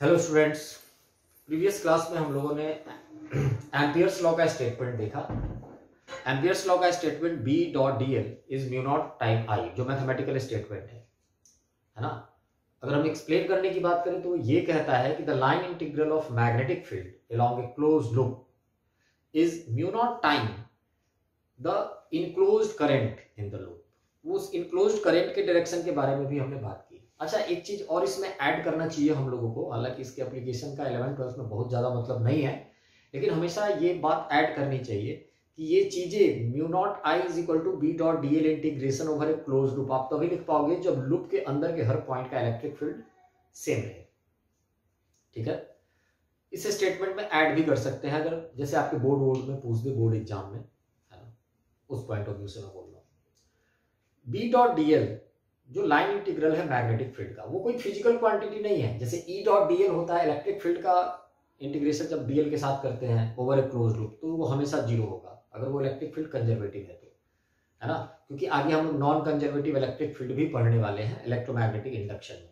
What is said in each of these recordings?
Hello students, previous class में हम लोगों ने एम्पियर्स लॉ का स्टेटमेंट देखा। एम्पियर्स लॉ का statement B dot DL is mu naught time I, जो मैथमेटिकल स्टेटमेंट है ना। अगर हम एक्सप्लेन करने की बात करें तो ये कहता है कि the line integral of magnetic field along a closed loop is mu naught time the enclosed current in the loop. उस इनक्लोज्ड करंट के डायरेक्शन के बारे में भी हमने बात की। अच्छा, एक चीज और इसमें ऐड करना चाहिए हम लोगों को, हालांकि इसके एप्लीकेशन का 11th-12th में बहुत ज्यादा मतलब नहीं है, लेकिन हमेशा ये बात ऐड करनी चाहिए कि ये चीजें mu not I is equal to B dot DL integration over a close loop आप तभी लिख पाओगे जब लूप के अंदर के हर पॉइंट का इलेक्ट्रिक फील्ड सेम रहे। ठीक है, इस स्टेटमेंट में ऐड भी कर सकते हैं अगर जैसे आपके बोर्ड में पूछ दे, बोर्ड एग्जाम में, है ना, उस पॉइंट ऑफ व्यू से मैं बोल रहा हूँ। बी डॉट DL जो लाइन इंटीग्रल है मैग्नेटिक फील्ड का, वो कोई फिजिकल क्वांटिटी नहीं है। जैसे E डॉट DL होता है इलेक्ट्रिक फील्ड का इंटीग्रेशन, जब DL के साथ करते हैं ओवर ए क्लोज लूप तो वो हमेशा जीरो होगा अगर वो इलेक्ट्रिक फील्ड कंजर्वेटिव है तो, है ना। क्योंकि आगे हम नॉन कंजर्वेटिव इलेक्ट्रिक फील्ड भी पढ़ने वाले हैं इलेक्ट्रोमैग्नेटिक इंडक्शन में,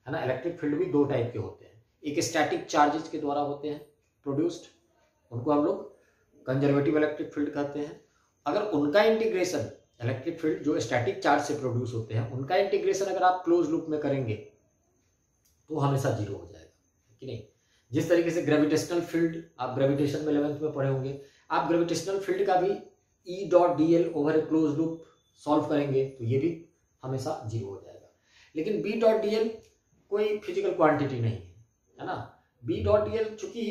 है ना। इलेक्ट्रिक फील्ड भी दो टाइप के होते हैं, एक स्टैटिक चार्जेस के द्वारा होते हैं प्रोड्यूस्ड, उनको हम लोग कंजर्वेटिव इलेक्ट्रिक फील्ड कहते हैं। अगर उनका इंटीग्रेशन इलेक्ट्रिक फील्ड जो स्टैटिक चार्ज से प्रोड्यूस होते हैं उनका इंटीग्रेशन अगर आप क्लोज लूप में करेंगे तो हमेशा जीरो हो जाएगा, कि नहीं। जिस तरीके से ग्रेविटेशनल फील्ड आप ग्रेविटेशन में 11th में पढ़े होंगे, आप ग्रेविटेशनल फील्ड का भी E dot DL over a close loop solve करेंगे तो ये भी हमेशा जीरो हो जाएगा। लेकिन B डॉट DL कोई फिजिकल क्वांटिटी नहीं है ना। B डॉट DL चूंकि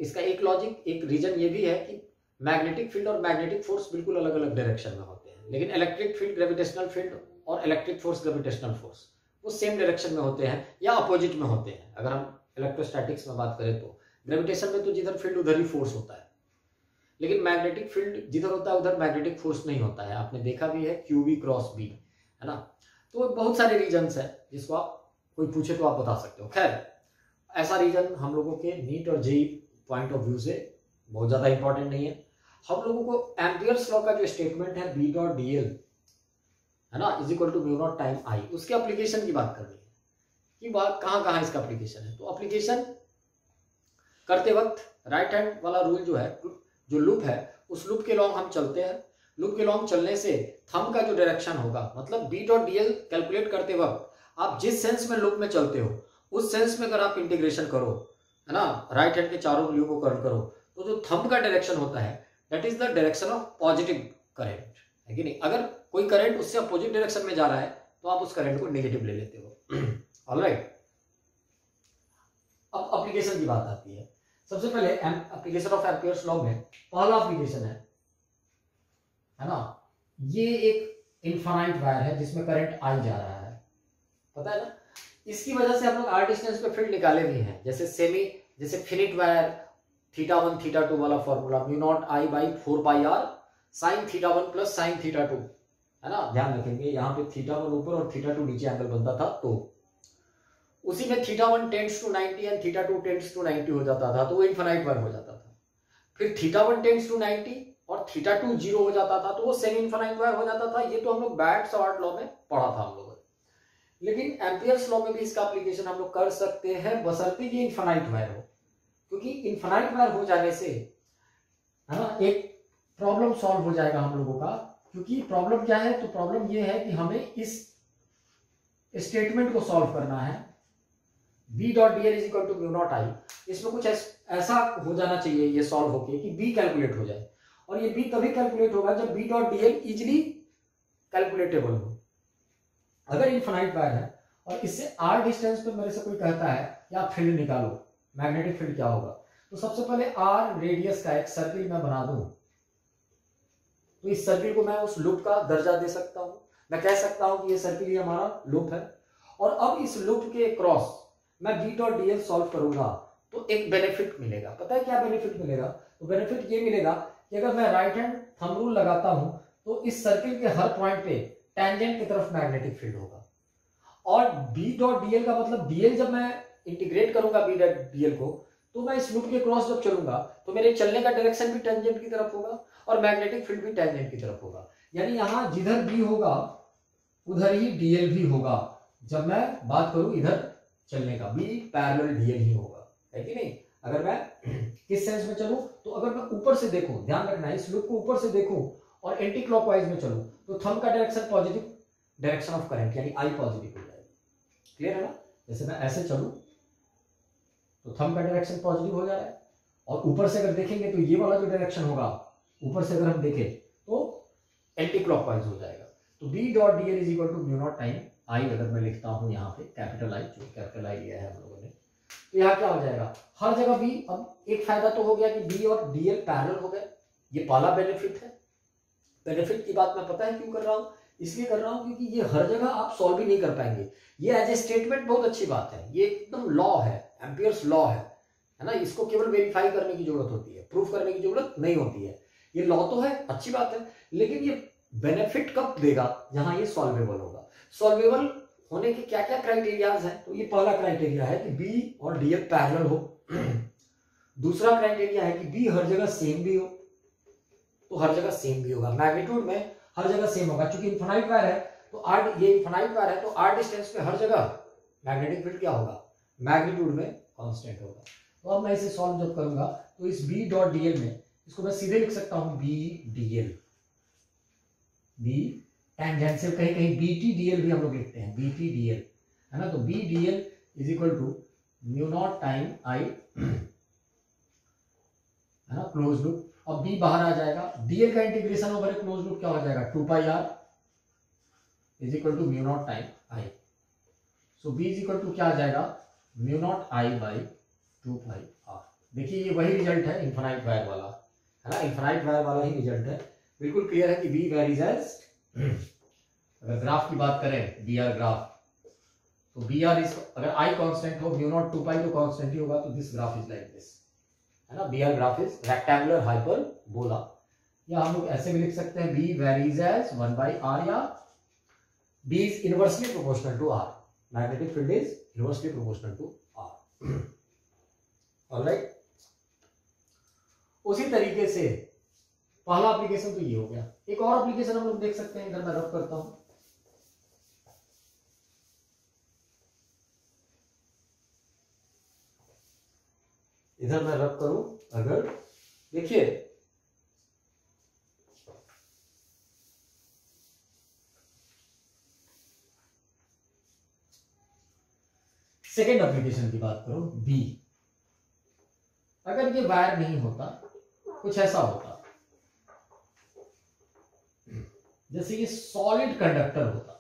इसका एक लॉजिक, एक रीजन ये भी है कि मैग्नेटिक फील्ड और मैग्नेटिक फोर्स बिल्कुल अलग अलग डायरेक्शन में होते हैं, लेकिन इलेक्ट्रिक फील्ड ग्रेविटेशनल फील्ड और इलेक्ट्रिक फोर्स ग्रेविटेशनल फोर्स वो सेम डायरेक्शन में होते हैं या अपोजिट में होते हैं। अगर हम इलेक्ट्रोस्टैटिक्स में बात करें तो ग्रेविटेशन में तो जिधर फील्ड उधर ही फोर्स होता है, लेकिन मैग्नेटिक फील्ड जिधर होता है उधर मैग्नेटिक फोर्स नहीं होता है। आपने देखा भी है QV क्रॉस B, है ना। तो बहुत सारे रीजन्स है जिसको आप कोई पूछे तो आप बता सकते हो। खैर, ऐसा रीजन हम लोगों के नीट और JEE पॉइंट ऑफ व्यू से बहुत ज्यादा इंपॉर्टेंट नहीं है। हम लोगों को एम्पियर्स लॉ का जो स्टेटमेंट है B डॉट DL, है ना, is equal to mu not time I, उसके एप्लीकेशन की बात करनी है कि बात कहां कहां इसका एप्लीकेशन है। तो एप्लीकेशन करते वक्त राइट हैंड वाला रूल जो है, जो लूप है उस लूप के लॉन्ग हम चलते हैं। लूप के लॉन्ग चलने से थंब का जो डायरेक्शन होगा, मतलब B डॉट DL कैलकुलेट करते वक्त आप जिस सेंस में लूप में चलते हो उस सेंस में अगर आप इंटीग्रेशन करो, है ना, राइट हैंड के चारों उंगलियों को कर्ल करो, तो जो थंब का डायरेक्शन होता है that is the direction of positive current, है कि नहीं। अगर कोई करंट उससे अपोजिट डायरेक्शन में जा रहा है तो आप उस करंट को नेगेटिव ले लेते हो। ऑलराइट, अब एप्लीकेशन की बात आती है। सबसे पहले एप्लीकेशन ऑफ एम्पियर्स लॉ में पहला एप्लीकेशन है ना, ये एक इनफाइनाइट वायर है जिसमें करंट I जा रहा है, पता है ना। इसकी वजह से हम लोग R डिस्टेंस पे फील्ड निकाले भी हैं, जैसे फिनिट वायर θ1 θ2 वाला formula mu not I by 4 pi R sine θ1 plus sine θ2, है ना। ध्यान रखेंगे यहाँ पे θ1 ऊपर और θ2 नीचे एंगल बनता था, तो उसी में θ1 tends to 90 and θ2 tends to 90 हो जाता था, तो वो इनफाइनाइट वायर हो जाता था। फिर θ1 टेंड्स टू 90 और θ2 जीरो हो जाता था, तो वो सेमी इनफाइनाइट वायर हो जाता था। ये तो हम लोग बैट-शॉर्ट लॉ में पढ़ा था हम लोगों ने, लेकिन एम्पियर्स लॉ में भी इसका एप्लीकेशन हम लोग कर सकते हैं बशर्ते ये इनफाइनाइट वायर हो, क्योंकि इनफाइनाइट वायर हो जाने से, है ना, एक प्रॉब्लम सॉल्व हो जाएगा हम लोगों का। क्योंकि प्रॉब्लम क्या है, तो प्रॉब्लम ये है कि हमें इस स्टेटमेंट को सॉल्व करना है B dot DL is equal to mu not I। इसमें कुछ ऐसा हो जाना चाहिए ये सॉल्व होके कि B कैलकुलेट हो जाए, और ये B तभी कैलकुलेट होगा जब B डॉट DL इजिली कैलकुलेटेबल हो। अगर इनफाइनाइट वायर है और इससे R डिस्टेंस पे मेरे से कोई कहता है कि आप फील्ड निकालो, मैग्नेटिक फील्ड क्या होगा, तो सबसे पहले R रेडियस का एक सर्किल मैं बना दूं, तो इस सर्किल को मैं उस लूप का दर्जा दे सकता हूं। मैं कह सकता हूं कि ये सर्किल ही हमारा लूप है, और अब इस लूप के क्रॉस मैं B डॉट DL सॉल्व करूंगा तो एक बेनिफिट मिलेगा। पता है क्या बेनिफिट मिलेगा? तो बेनिफिट ये मिलेगा कि अगर मैं राइट हैंड थंब रूल लगाता हूं तो इस सर्किल के हर पॉइंट पे टेंजेंट की तरफ मैग्नेटिक फील्ड होगा, और B डॉट DL का मतलब DL जब मैं इंटीग्रेट करूंगा B डॉट DL को, तो मैं इस लूप के क्रॉस जब चलूंगा तो मेरे चलने का डायरेक्शन भी टेंजेंट की तरफ होगा और मैग्नेटिक फील्ड भी टेंजेंट की तरफ होगा। यानी यहां जिधर B होगा उधर ही DL भी होगा। जब मैं बात करूं इधर चलने का, बी पैरेलल डीएल ही होगा, है कि नहीं। अगर मैं किस सेंस में चलूं, तो अगर मैं ऊपर से देखूं, ध्यान रखना है, इस लूप को ऊपर से देखूं और एंटी क्लॉकवाइज में चलूं, तो थंब का direction positive direction of current यानी आई पॉजिटिव हो जाएगा। क्लियर है ना। जैसे मैं ऐसे चलूं तो थंब का डायरेक्शन पॉजिटिव हो जा रहा है, और ऊपर से अगर देखेंगे तो ये वाला जो डायरेक्शन होगा ऊपर से अगर हम देखें तो एंटी क्लॉकवाइज हो जाएगा। तो B dot D L is equal to mu not time I, अगर मैं लिखता हूं यहाँ पे कैपिटल आई, जो कैपिटल आई लिया है हम लोगों ने, तो यहाँ क्या हो जाएगा, हर जगह बी। अब एक फायदा तो हो गया कि बी और डीएल पैरेलल हो गए, ये पहला बेनिफिट है। बेनिफिट की बात मैं पता है क्यों कर रहा हूं, इसलिए कर रहा हूं क्योंकि ये हर जगह आप सॉल्व ही नहीं कर पाएंगे। ये एज ए स्टेटमेंट बहुत अच्छी बात है, ये एकदम लॉ है, एम्पियर्स लॉ है ना। इसको केवल वेरीफाई करने की जरूरत होती है, प्रूफ करने की जरूरत नहीं होती है। ये लॉ तो है, अच्छी बात है, लेकिन ये बेनिफिट कब देगा, जहां ये सॉल्वेबल होगा। सॉल्वेबल होने के क्या क्या क्राइटेरियाज हैं, तो ये पहला क्राइटेरिया है कि बी और डीएल पैरेलल हो। दूसरा क्राइटेरिया है कि बी हर जगह सेम भी हो, तो हर जगह सेम भी होगा, मैग्नीट्यूड में हर जगह सेम होगा। क्योंकि इनफाइनाइट वायर है तो आर, ये इनफाइनाइट वायर है तो आर डिस्टेंस पे हर जगह मैग्नेटिक फील्ड क्या होगा, मैग्नीट्यूड में कांस्टेंट होगा। तो अब मैं इसे सॉल्व जब करूंगा तो इस बी डॉट डीएल में इसको मैं सीधे लिख सकता हूं बी डीएल, बी टेंजेंशियल, कहीं कहीं बीटी डीएल भी हम लोग लिखते हैं, बीटी डीएल, है ना। तो B DL is equal to mu not time I, है ना, क्लोज लूप। अब बी बाहर आ जाएगा, डीएल का integration over a close loop क्या हो जाएगा, 2 pi R is equal to mu not time I. So B is equal to क्या आ जाएगा, mu not I by 2 pi R. देखिए ये वही रिजल्ट है इनफाइनाइट वायर वाला, है ना, इनफाइनाइट वायर वाला ही रिजल्ट है। बिल्कुल क्लियर है कि बी वेरीज एज, अगर ग्राफ की बात करें बी आर ग्राफ, तो बी आर इज, अगर आई कांस्टेंट हो, म्यू नॉट 2 पाई तो कांस्टेंट ही होगा, तो this graph is like this, है ना। B R graph is rectangular hyperbola, या हम लोग ऐसे भी लिख सकते हैं B varies as 1 by R, या B is inversely proportional to R, magnetic field is inversely proportional to R. Alright, उसी तरीके से पहला एप्लीकेशन तो ये हो गया। एक और एप्लीकेशन हम लोग देख सकते हैं, इधर मैं रब करता हूं, इधर मैं रब करूं, अगर देखिए सेकेंड एप्लीकेशन की बात करो, बी, अगर ये वायर नहीं होता, कुछ ऐसा होता, जैसे ये सॉलिड कंडक्टर होता,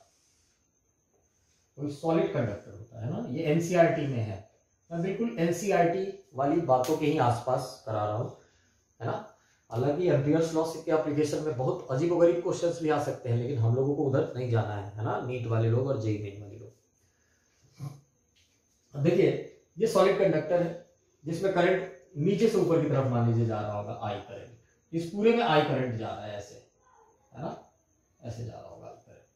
कोई सॉलिड कंडक्टर होता है ना, ये एनसीईआरटी में है, मैं बिल्कुल एनसीईआरटी वाली बातों के ही आसपास करा रहा हूं, है ना। हालांकि एम्पियर्स लॉ के एप्लीकेशन में बहुत अजीबोगरीब क्वेश्चंस भी आ सकते हैं, लेकिन हम लोगों को उधर नहीं जाना है ना, नीट वाले लोग और जेईई मेन वाले लोग। अब देखिए ये सॉलिड कंडक्टर है जिसमें करंट नीचे से ऊपर की तरफ मान लीजिए जा रहा होगा, आई करंट, इस पूरे में आई करंट जा रहा है ऐसे, है ना, ऐसे जा रहा होगा करंट।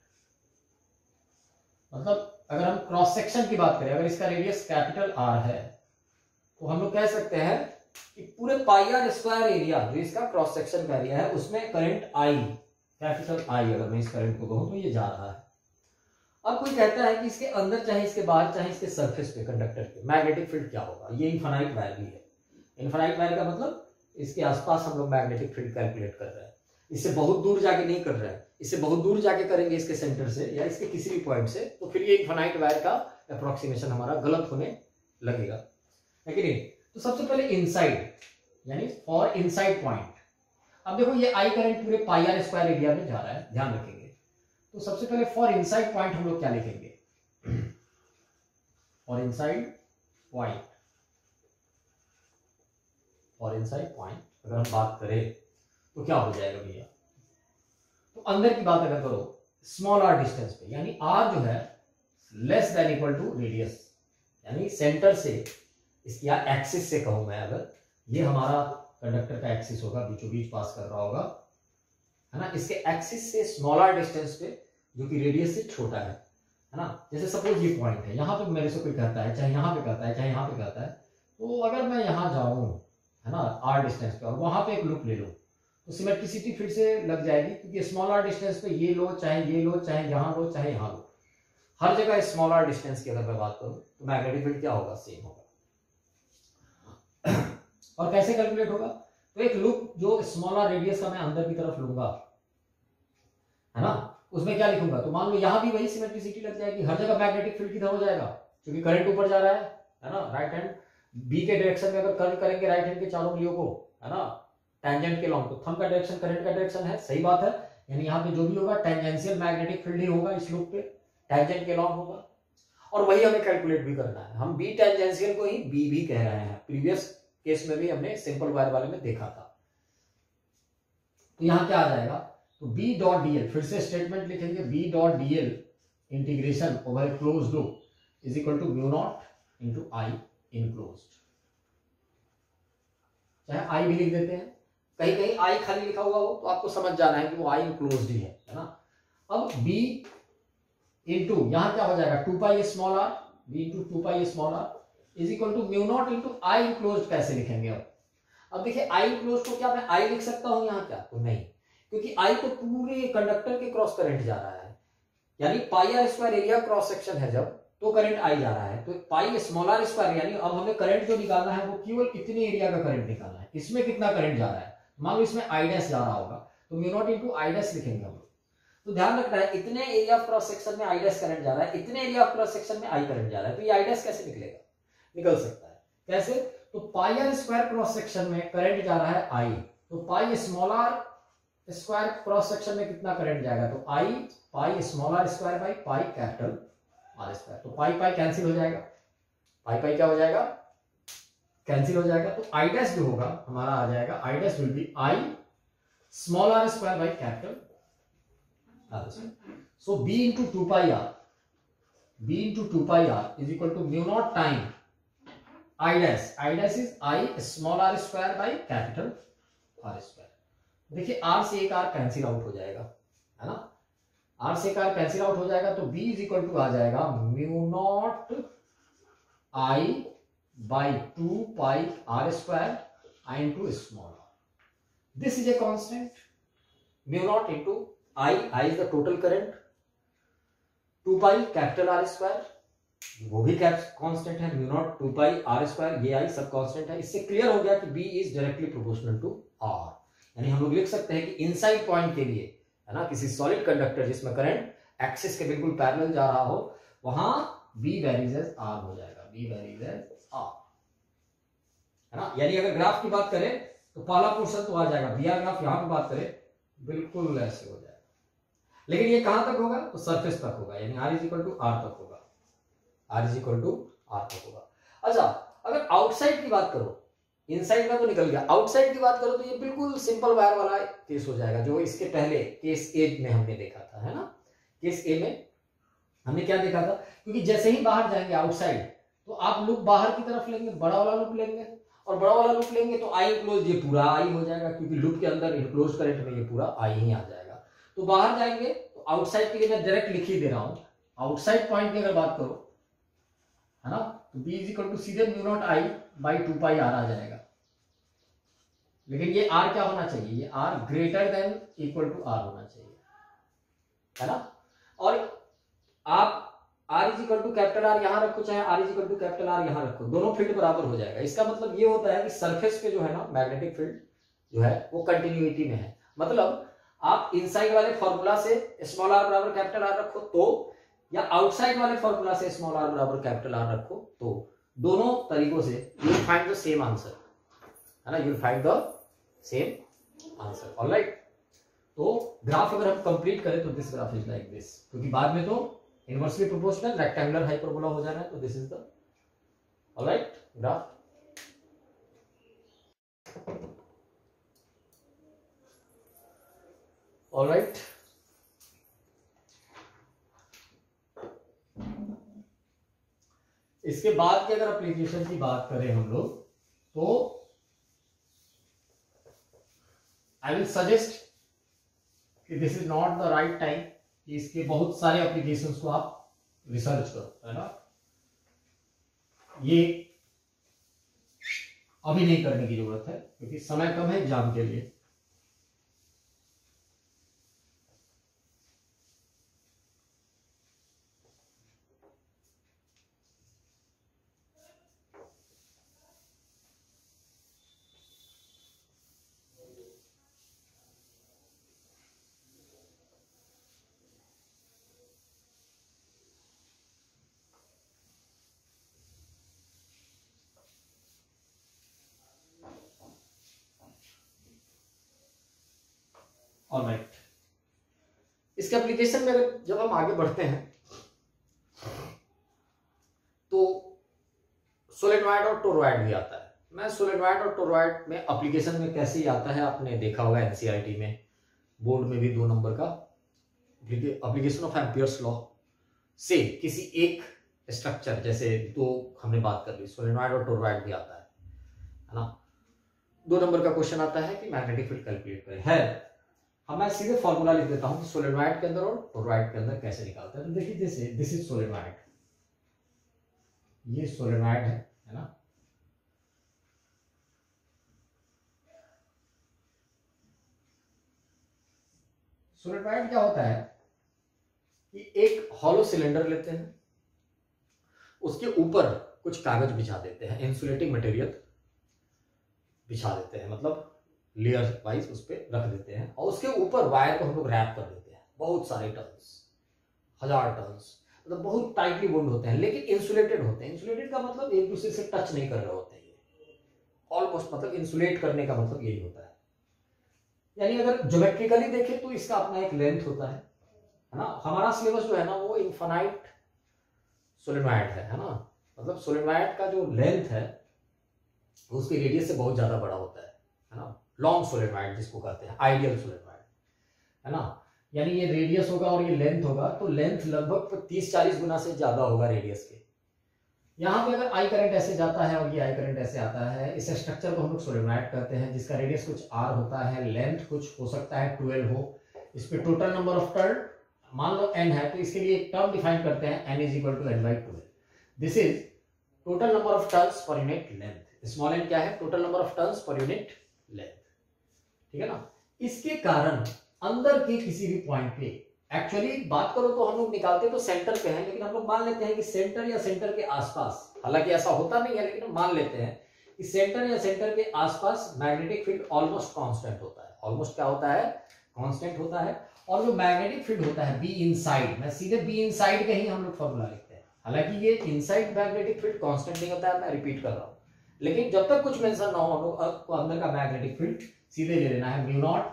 मतलब अगर हम क्रॉस सेक्शन की बात करें, अगर इसका रेडियस कैपिटल आर है, तो हम लोग कह सकते हैं कि पूरे पाई आर स्क्वायर एरिया जो इसका क्रॉस सेक्शन का एरिया है, उसमें करंट आई, कैपिटल आई, अगर मैं इस करंट को कहूं तो ये जा रहा है। अब कोई कहता है कि इसके अंदर चाहे इसके बाहर चाहे इसके सरफेस पे कंडक्टर पे मैग्नेटिक फील्ड क्या होगा, ये इनफाइनाइट वायर भी है। इनफाइनाइट वायर का मतलब इसके आसपास हम लोग मैग्नेटिक फील्ड कैलकुलेट कर रहे हैं, इससे बहुत दूर जाके नहीं कर रहे हैं, इससे बहुत दूर जाके करेंगे इसके सेंटर से या इसके किसी भी पॉइंट से, तो फिर ये इनफाइनाइट वायर का अप्रोक्सीमेशन हमारा गलत होने लगेगा, है कि नहीं। तो सबसे पहले इनसाइड, यानी फॉर इनसाइड पॉइंट। अब देखो ये आई करंट पूरे पाई आर स्क्वायर एरिया में जा रहा है, ध्यान रखेंगे। तो सबसे पहले फॉर इनसाइड पॉइंट हम लोग क्या लिखेंगे, for inside point, for inside point अगर हम बात करें तो क्या हो जाएगा भैया, तो अंदर की बात अगर करो स्मॉल आर डिस्टेंस पे, यानी आर जो है less than equal to radius, यानी सेंटर से इस या एक्सिस से कहूं मैं, अगर ये हमारा कंडक्टर का एक्सिस होगा, बीचों बीच पास कर रहा होगा, है ना, इसके एक्सिस से स्मॉलर डिस्टेंस पे जो कि रेडियस से छोटा है ना। जैसे सपोज ये पॉइंट है, यहाँ पे मेरे से कोई कहता है, चाहे यहाँ पे कहता है चाहे यहाँ पे कहता है, तो अगर मैं यहाँ जाऊं, है ना, आर डिस्टेंस पे, और वहां पे एक लूप ले लूं, तो सिमेट्रिसिटी फिर से लग जाएगी, क्योंकि स्मॉलर डिस्टेंस पे ये लो चाहे ये लो चाहे यहाँ लो चाहे यहाँ लो, हर जगह स्मॉल आर डिस्टेंस की अगर मैं बात करूं तो मैग्नेटिक फील्ड क्या होगा, सेम होगा। और कैसे कैलकुलेट होगा, तो एक लूप जो स्मॉल आर रेडियस का मैं अंदर की तरफ लूंगा, है ना, उसमें क्या लिखूंगा, तो मान लो यहां भी वही सिमेट्रिसिटी लग जाएगी, हर जगह मैग्नेटिक फील्ड किधर हो जाएगा, क्योंकि करंट ऊपर जा रहा है ना, राइट हैंड बी के डायरेक्शन में अगर कर्ल करेंगे राइट हैंड के चारों उंगलियों को, है ना, टेंजेंट के लॉन्ग, तो थंब का डायरेक्शन करंट का डायरेक्शन है, सही बात है, यानी यहाँ पे जो भी होगा टेंजेंशियल मैग्नेटिक फील्ड ही होगा इस लूप पे, टेंजेंट के लॉन्ग होगा, और वही हमें कैलकुलेट भी करना है, हम बी टेंजेंशियल को ही बी भी कह रहे हैं, प्रीवियस केस में भी हमने सिंपल वायर वाले में देखा था। तो यहाँ क्या आ जाएगा, तो बी डॉट डीएल, फिर से स्टेटमेंट लिखेंगे, B dot DL integration over close loop is equal to mu naught into I enclosed, चाहे आई भी लिख देते हैं, कहीं कहीं आई खाली लिखा हुआ हो तो आपको समझ जाना है कि वो आई इनक्लोज्ड ही है ना। अब b इंटू यहां क्या हो जाएगा, 2 pi small R, b into 2 pi small R is equal to mu naught into I enclosed, कैसे लिखेंगे अब देखिए आई इनक्लोज्ड को क्या मैं आई लिख सकता हूं यहाँ, क्या तो नहीं, क्योंकि आई तो पूरे कंडक्टर के क्रॉस करंट जा रहा है, यानी pi R square area cross section है जब, तो करंट आई जा रहा है, तो पाई स्मॉल आर स्क्वायर, यानी अब हमें करंट जो निकालना है वो केवल कितने एरिया का करंट निकालना है, इसमें कितना करंट जा रहा है, मान लो इसमें आई डैश जा रहा होगा तो mu naught into I dash लिखेंगे हम लोग, तो ध्यान रखना है इतने एरिया ऑफ क्रॉस सेक्शन में आई डैश करंट जा रहा है, इतने एरिया ऑफ क्रॉस सेक्शन में आई करंट जा रहा है, तो ये आई डैश कैसे निकलेगा, निकल सकता है कैसे, तो pi R square cross section में करंट जा रहा है आई, तो pi small R square cross section में कितना करंट जाएगा, तो I pi small R square by pi capital R square, तो पाई पाई कैंसिल हो जाएगा, पाई पाई क्या हो जाएगा, कैंसिल हो जाएगा, तो आई डैश जो होगा हमारा आ जाएगा, I dash will be I small R square by capital R square, so b into 2 pi r, b into 2 pi r is equal to mu naught time I dash is I small r square by capital R square। देखिए r से एक r cancel out हो जाएगा, है ना, r से एक r cancel out हो जाएगा, तो b इज इक्वल टू आ जाएगा mu not I by 2 pi r square I into small r, this is a constant, mu naught into I is the total current, 2 pi capital R square वो भी constant है, mu not 2 pi R square, ये I सब constant है, इससे clear हो गया कि B is directly proportional to R, यानी हम लोग लिख सकते हैं कि इनसाइड पॉइंट के लिए, है ना, किसी सॉलिड कंडक्टर जिसमें करंट एक्सिस के बिल्कुल पैरेलल जा रहा हो, वहां B वेरीज एज R हो जाएगा, B वेरीज एज R, है ना, यानी अगर ग्राफ की बात करें तो पहला पोर्शन तो आ जाएगा, BR ग्राफ यहां पे बात करें बिल्कुल ऐसे हो जाएगा, लेकिन ये कहां तक होगा, तो सरफेस तक होगा, यानी R is equal to R तक होगा, R is equal to R तक होगा। अच्छा, अगर आउटसाइड की बात करो, इनसाइड का तो निकल गया, आउटसाइड की बात करो तो ये बिल्कुल सिंपल वायर वाला केस हो जाएगा, जो इसके पहले केस ए में हमने देखा था, है ना, केस ए में हमने क्या देखा था, क्योंकि जैसे ही बाहर जाएंगे आउटसाइड तो आप लूप बाहर की तरफ लेंगे, बड़ा वाला लूप लेंगे, और बड़ा वाला लूप लेंगे तो आई इनक्लोज, ये पूरा आई हो जाएगा, क्योंकि लूप के अंदर इनक्लोज करंट में ये पूरा आई ही आ जाएगा। तो बाहर जाएंगे तो आउटसाइड के लिए मैं डायरेक्ट लिख ही दे रहा हूं, आउटसाइड पॉइंट की अगर बात करो, है ना, तो B इज इक्वल टू सीधे mu not I by 2 pi R आ जाएगा, लेकिन ये R क्या होना चाहिए, ये R greater than equal to R होना चाहिए, है ना, और आप R is equal to capital R यहां रखो, चाहे R is equal to capital R यहां रखो, दोनों फील्ड बराबर हो जाएगा। इसका मतलब ये होता है कि सरफेस पे जो है ना मैग्नेटिक फील्ड जो है वो कंटिन्यूटी में है, मतलब आप इनसाइड वाले फॉर्मूला से स्मॉल r बराबर कैपिटल R रखो तो, या आउटसाइड वाले फॉर्मूला से स्मॉल r बराबर कैपिटल R रखो तो, दोनों तरीकों से you will find the same answer, है ना, you will find the same answer, alright. तो ग्राफ अगर हम कंप्लीट करें तो this graph is like this, क्योंकि बाद में तो इनवर्सली प्रोपोर्शनल रेक्टेंगुलर हाइपरबोला हो जाना है, तो this is the alright graph. Alright, इसके बाद की अगर एप्लीकेशन की बात करें हम लोग, तो आई विल सजेस्ट कि this is not the right time कि इसके बहुत सारे एप्लीकेशंस को आप रिसर्च करो, है ना, ये अभी नहीं करने की जरूरत है क्योंकि समय कम है एग्जाम के लिए। ऑलराइट, इसके एप्लीकेशन में अगर जब हम आगे बढ़ते हैं तो सोलेनॉइड और टोरॉइड भी आता है। मैं सोलेनॉइड और टोरॉइड में एप्लीकेशन में कैसे ही आता है, आपने देखा होगा एनसीईआरटी में, बोर्ड में भी 2 नंबर का एप्लीकेशन ऑफ एम्पियर्स लॉ से किसी एक स्ट्रक्चर, जैसे तो हमने बात कर ली, सोलेनॉइड और टोरॉइड भी आता है ना। 2 नंबर का क्वेश्चन आता है कि मैग्नेटिक फील्ड कैलकुलेट करें, है अब मैं सीधे फॉर्मूला लिख देता हूं सोलेनॉइड के अंदर और टोरॉइड के अंदर कैसे निकालते हैं। तो देखिए जैसे दिस इज सोलेनॉइड, ये सोलेनॉइड है ना, सोलेनॉइड क्या होता है कि एक हॉलो सिलेंडर लेते हैं, उसके ऊपर कुछ कागज बिछा देते हैं, इंसुलेटिंग मटेरियल बिछा देते हैं, मतलब लेयर वाइज उस पर रख देते हैं, और उसके ऊपर वायर को हम लोग रैप कर देते हैं, बहुत सारे टर्न्स, 1000 टर्न्स, मतलब बहुत टाइटली बॉन्ड होते हैं, लेकिन इंसुलेटेड होते हैं। इंसुलेटेड का मतलब एक दूसरे से टच नहीं कर रहे होते हैं, ऑलमोस्ट, मतलब इंसुलेट करने का मतलब यही होता है। यानी अगर ज्योमेट्रिकली देखें तो इसका अपना एक लेंथ होता है ना। हमारा सिलेबस जो है ना वो इनफाइनाइट सोलेनॉइड है ना, मतलब सोलेनॉइड का जो लेंथ है उसके रेडियस से बहुत ज्यादा बड़ा होता है ना, लॉन्ग सोलेनॉइड जिसको कहते हैं, आइडियल सोलेनॉइड है ना। यानी ये रेडियस होगा और ये लेंथ होगा, तो लेंथ लगभग 30-40 गुना से ज्यादा होगा रेडियस के। यहाँ पे अगर आई करंट ऐसे जाता है और ये आई करंट ऐसे आता है, इस स्ट्रक्चर को हम लोग सोलेनॉइड कहते हैं, जिसका रेडियस कुछ आर होता है, लेंथ कुछ हो सकता है 12 हो। इस पे टोटल नंबर ऑफ टर्न मान लो n है, तो इसके लिए एक टर्म डिफाइन करते हैं, n is equal to n/12। This is total number of turns per unit length. Small n क्या है? Total number of turns per unit length, ठीक है ना। इसके कारण अंदर के किसी भी पॉइंट पे, एक्चुअली बात करो तो हम लोग निकालते तो सेंटर पे हैं, लेकिन हम लोग मान लेते हैं कि सेंटर या सेंटर के आसपास, हालांकि ऐसा होता नहीं है लेकिन हम मान लेते हैं कि सेंटर या सेंटर के आसपास मैग्नेटिक फील्ड ऑलमोस्ट कांस्टेंट होता है। ऑलमोस्ट क्या होता है? कांस्टेंट होता है। और जो मैग्नेटिक फील्ड होता है बी इनसाइड, मैं सीधे बी इनसाइड का ही हम लोग फॉर्मूला लिखते हैं, हालांकि ये इनसाइड मैग्नेटिक फील्ड कांस्टेंट नहीं होता है, मैं रिपीट कर रहा हूं, लेकिन जब तक कुछ मेंशन ना हो हम लोग आपको अंदर का मैग्नेटिक फील्ड सीधे ले लेना है, म्यू नॉट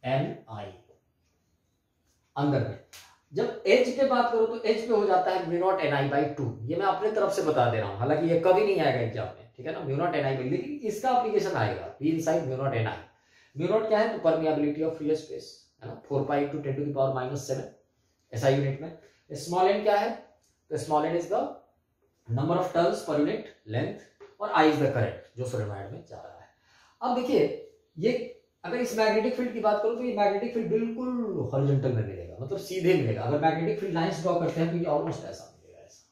एन आई अंदर में। जब एज पे बात करो तो एज पे हो जाता है mu not N I by 2। ये मैं अपने तरफ से बता दे रहा हूं, हालांकि ये कभी नहीं आएगा एग्जाम में, ठीक है ना, mu not N I by, लेकिन इसका एप्लीकेशन आएगा B inside mu not N I. Mu naught क्या है? तो परमिएबिलिटी ऑफ फ्री स्पेस है ना, 4 पाई × 10⁻⁻⁷ ऐसा यूनिट में। स्मॉल एन क्या है? तो small N is the number of turns per unit length, और आई इज द करंट जो सोलेनॉइड में जा रहा है। अब देखिए ये अगर इस मैग्नेटिक फील्ड की बात करूं तो ये मैग्नेटिक फील्ड बिल्कुल हॉरिजॉन्टल में मिलेगा, मतलब सीधे मिलेगा। अगर मैग्नेटिक फील्ड लाइंस ड्रॉ करते हैं तो ये ऑलमोस्ट ऐसा मिलेगा, ऐसा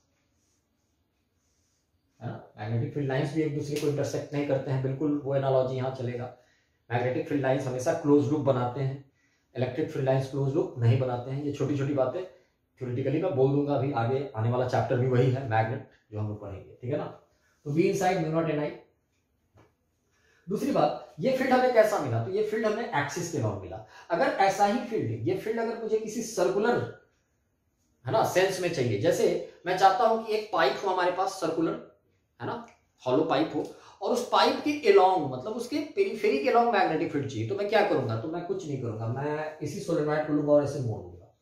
है ना। मैग्नेटिक फील्ड लाइंस भी एक दूसरे को इंटरसेक्ट नहीं करते हैं, बिल्कुल वो एनालॉजी यहां चलेगा। मैग्नेटिक फील्ड लाइंस हमेशा क्लोज लूप बनाते हैं, electric field lines close loop नहीं बनाते हैं। ये छोटी छोटी बातें थ्योरेटिकली मैं बोल दूंगा, अभी आगे आने वाला चैप्टर भी वही है, मैग्नेट जो हम लोग पढ़ेंगे, ठीक है ना। तो B inside mu not N I. दूसरी बात, ये फील्ड हमें कैसा मिला? तो ये फील्ड हमें एक्सिस के नॉर्म मिला। अगर ऐसा ही फील्ड, ये फील्ड अगर मुझे किसी सर्कुलर है ना सेंस में चाहिए, जैसे मैं चाहता हूं कि एक पाइप हो हमारे पास सर्कुलर है ना, हॉलो पाइप हो, और उस पाइप के एलोंग, मतलब उसके पेरिफेरी के एलोंग मैग्नेटिक फील्ड चाहिए, तो मैं क्या करूंगा? तो मैं कुछ नहीं करूंगा, मैं इसी सोलेनॉइड को लूंगा और ऐसे मोड़ दूंगा,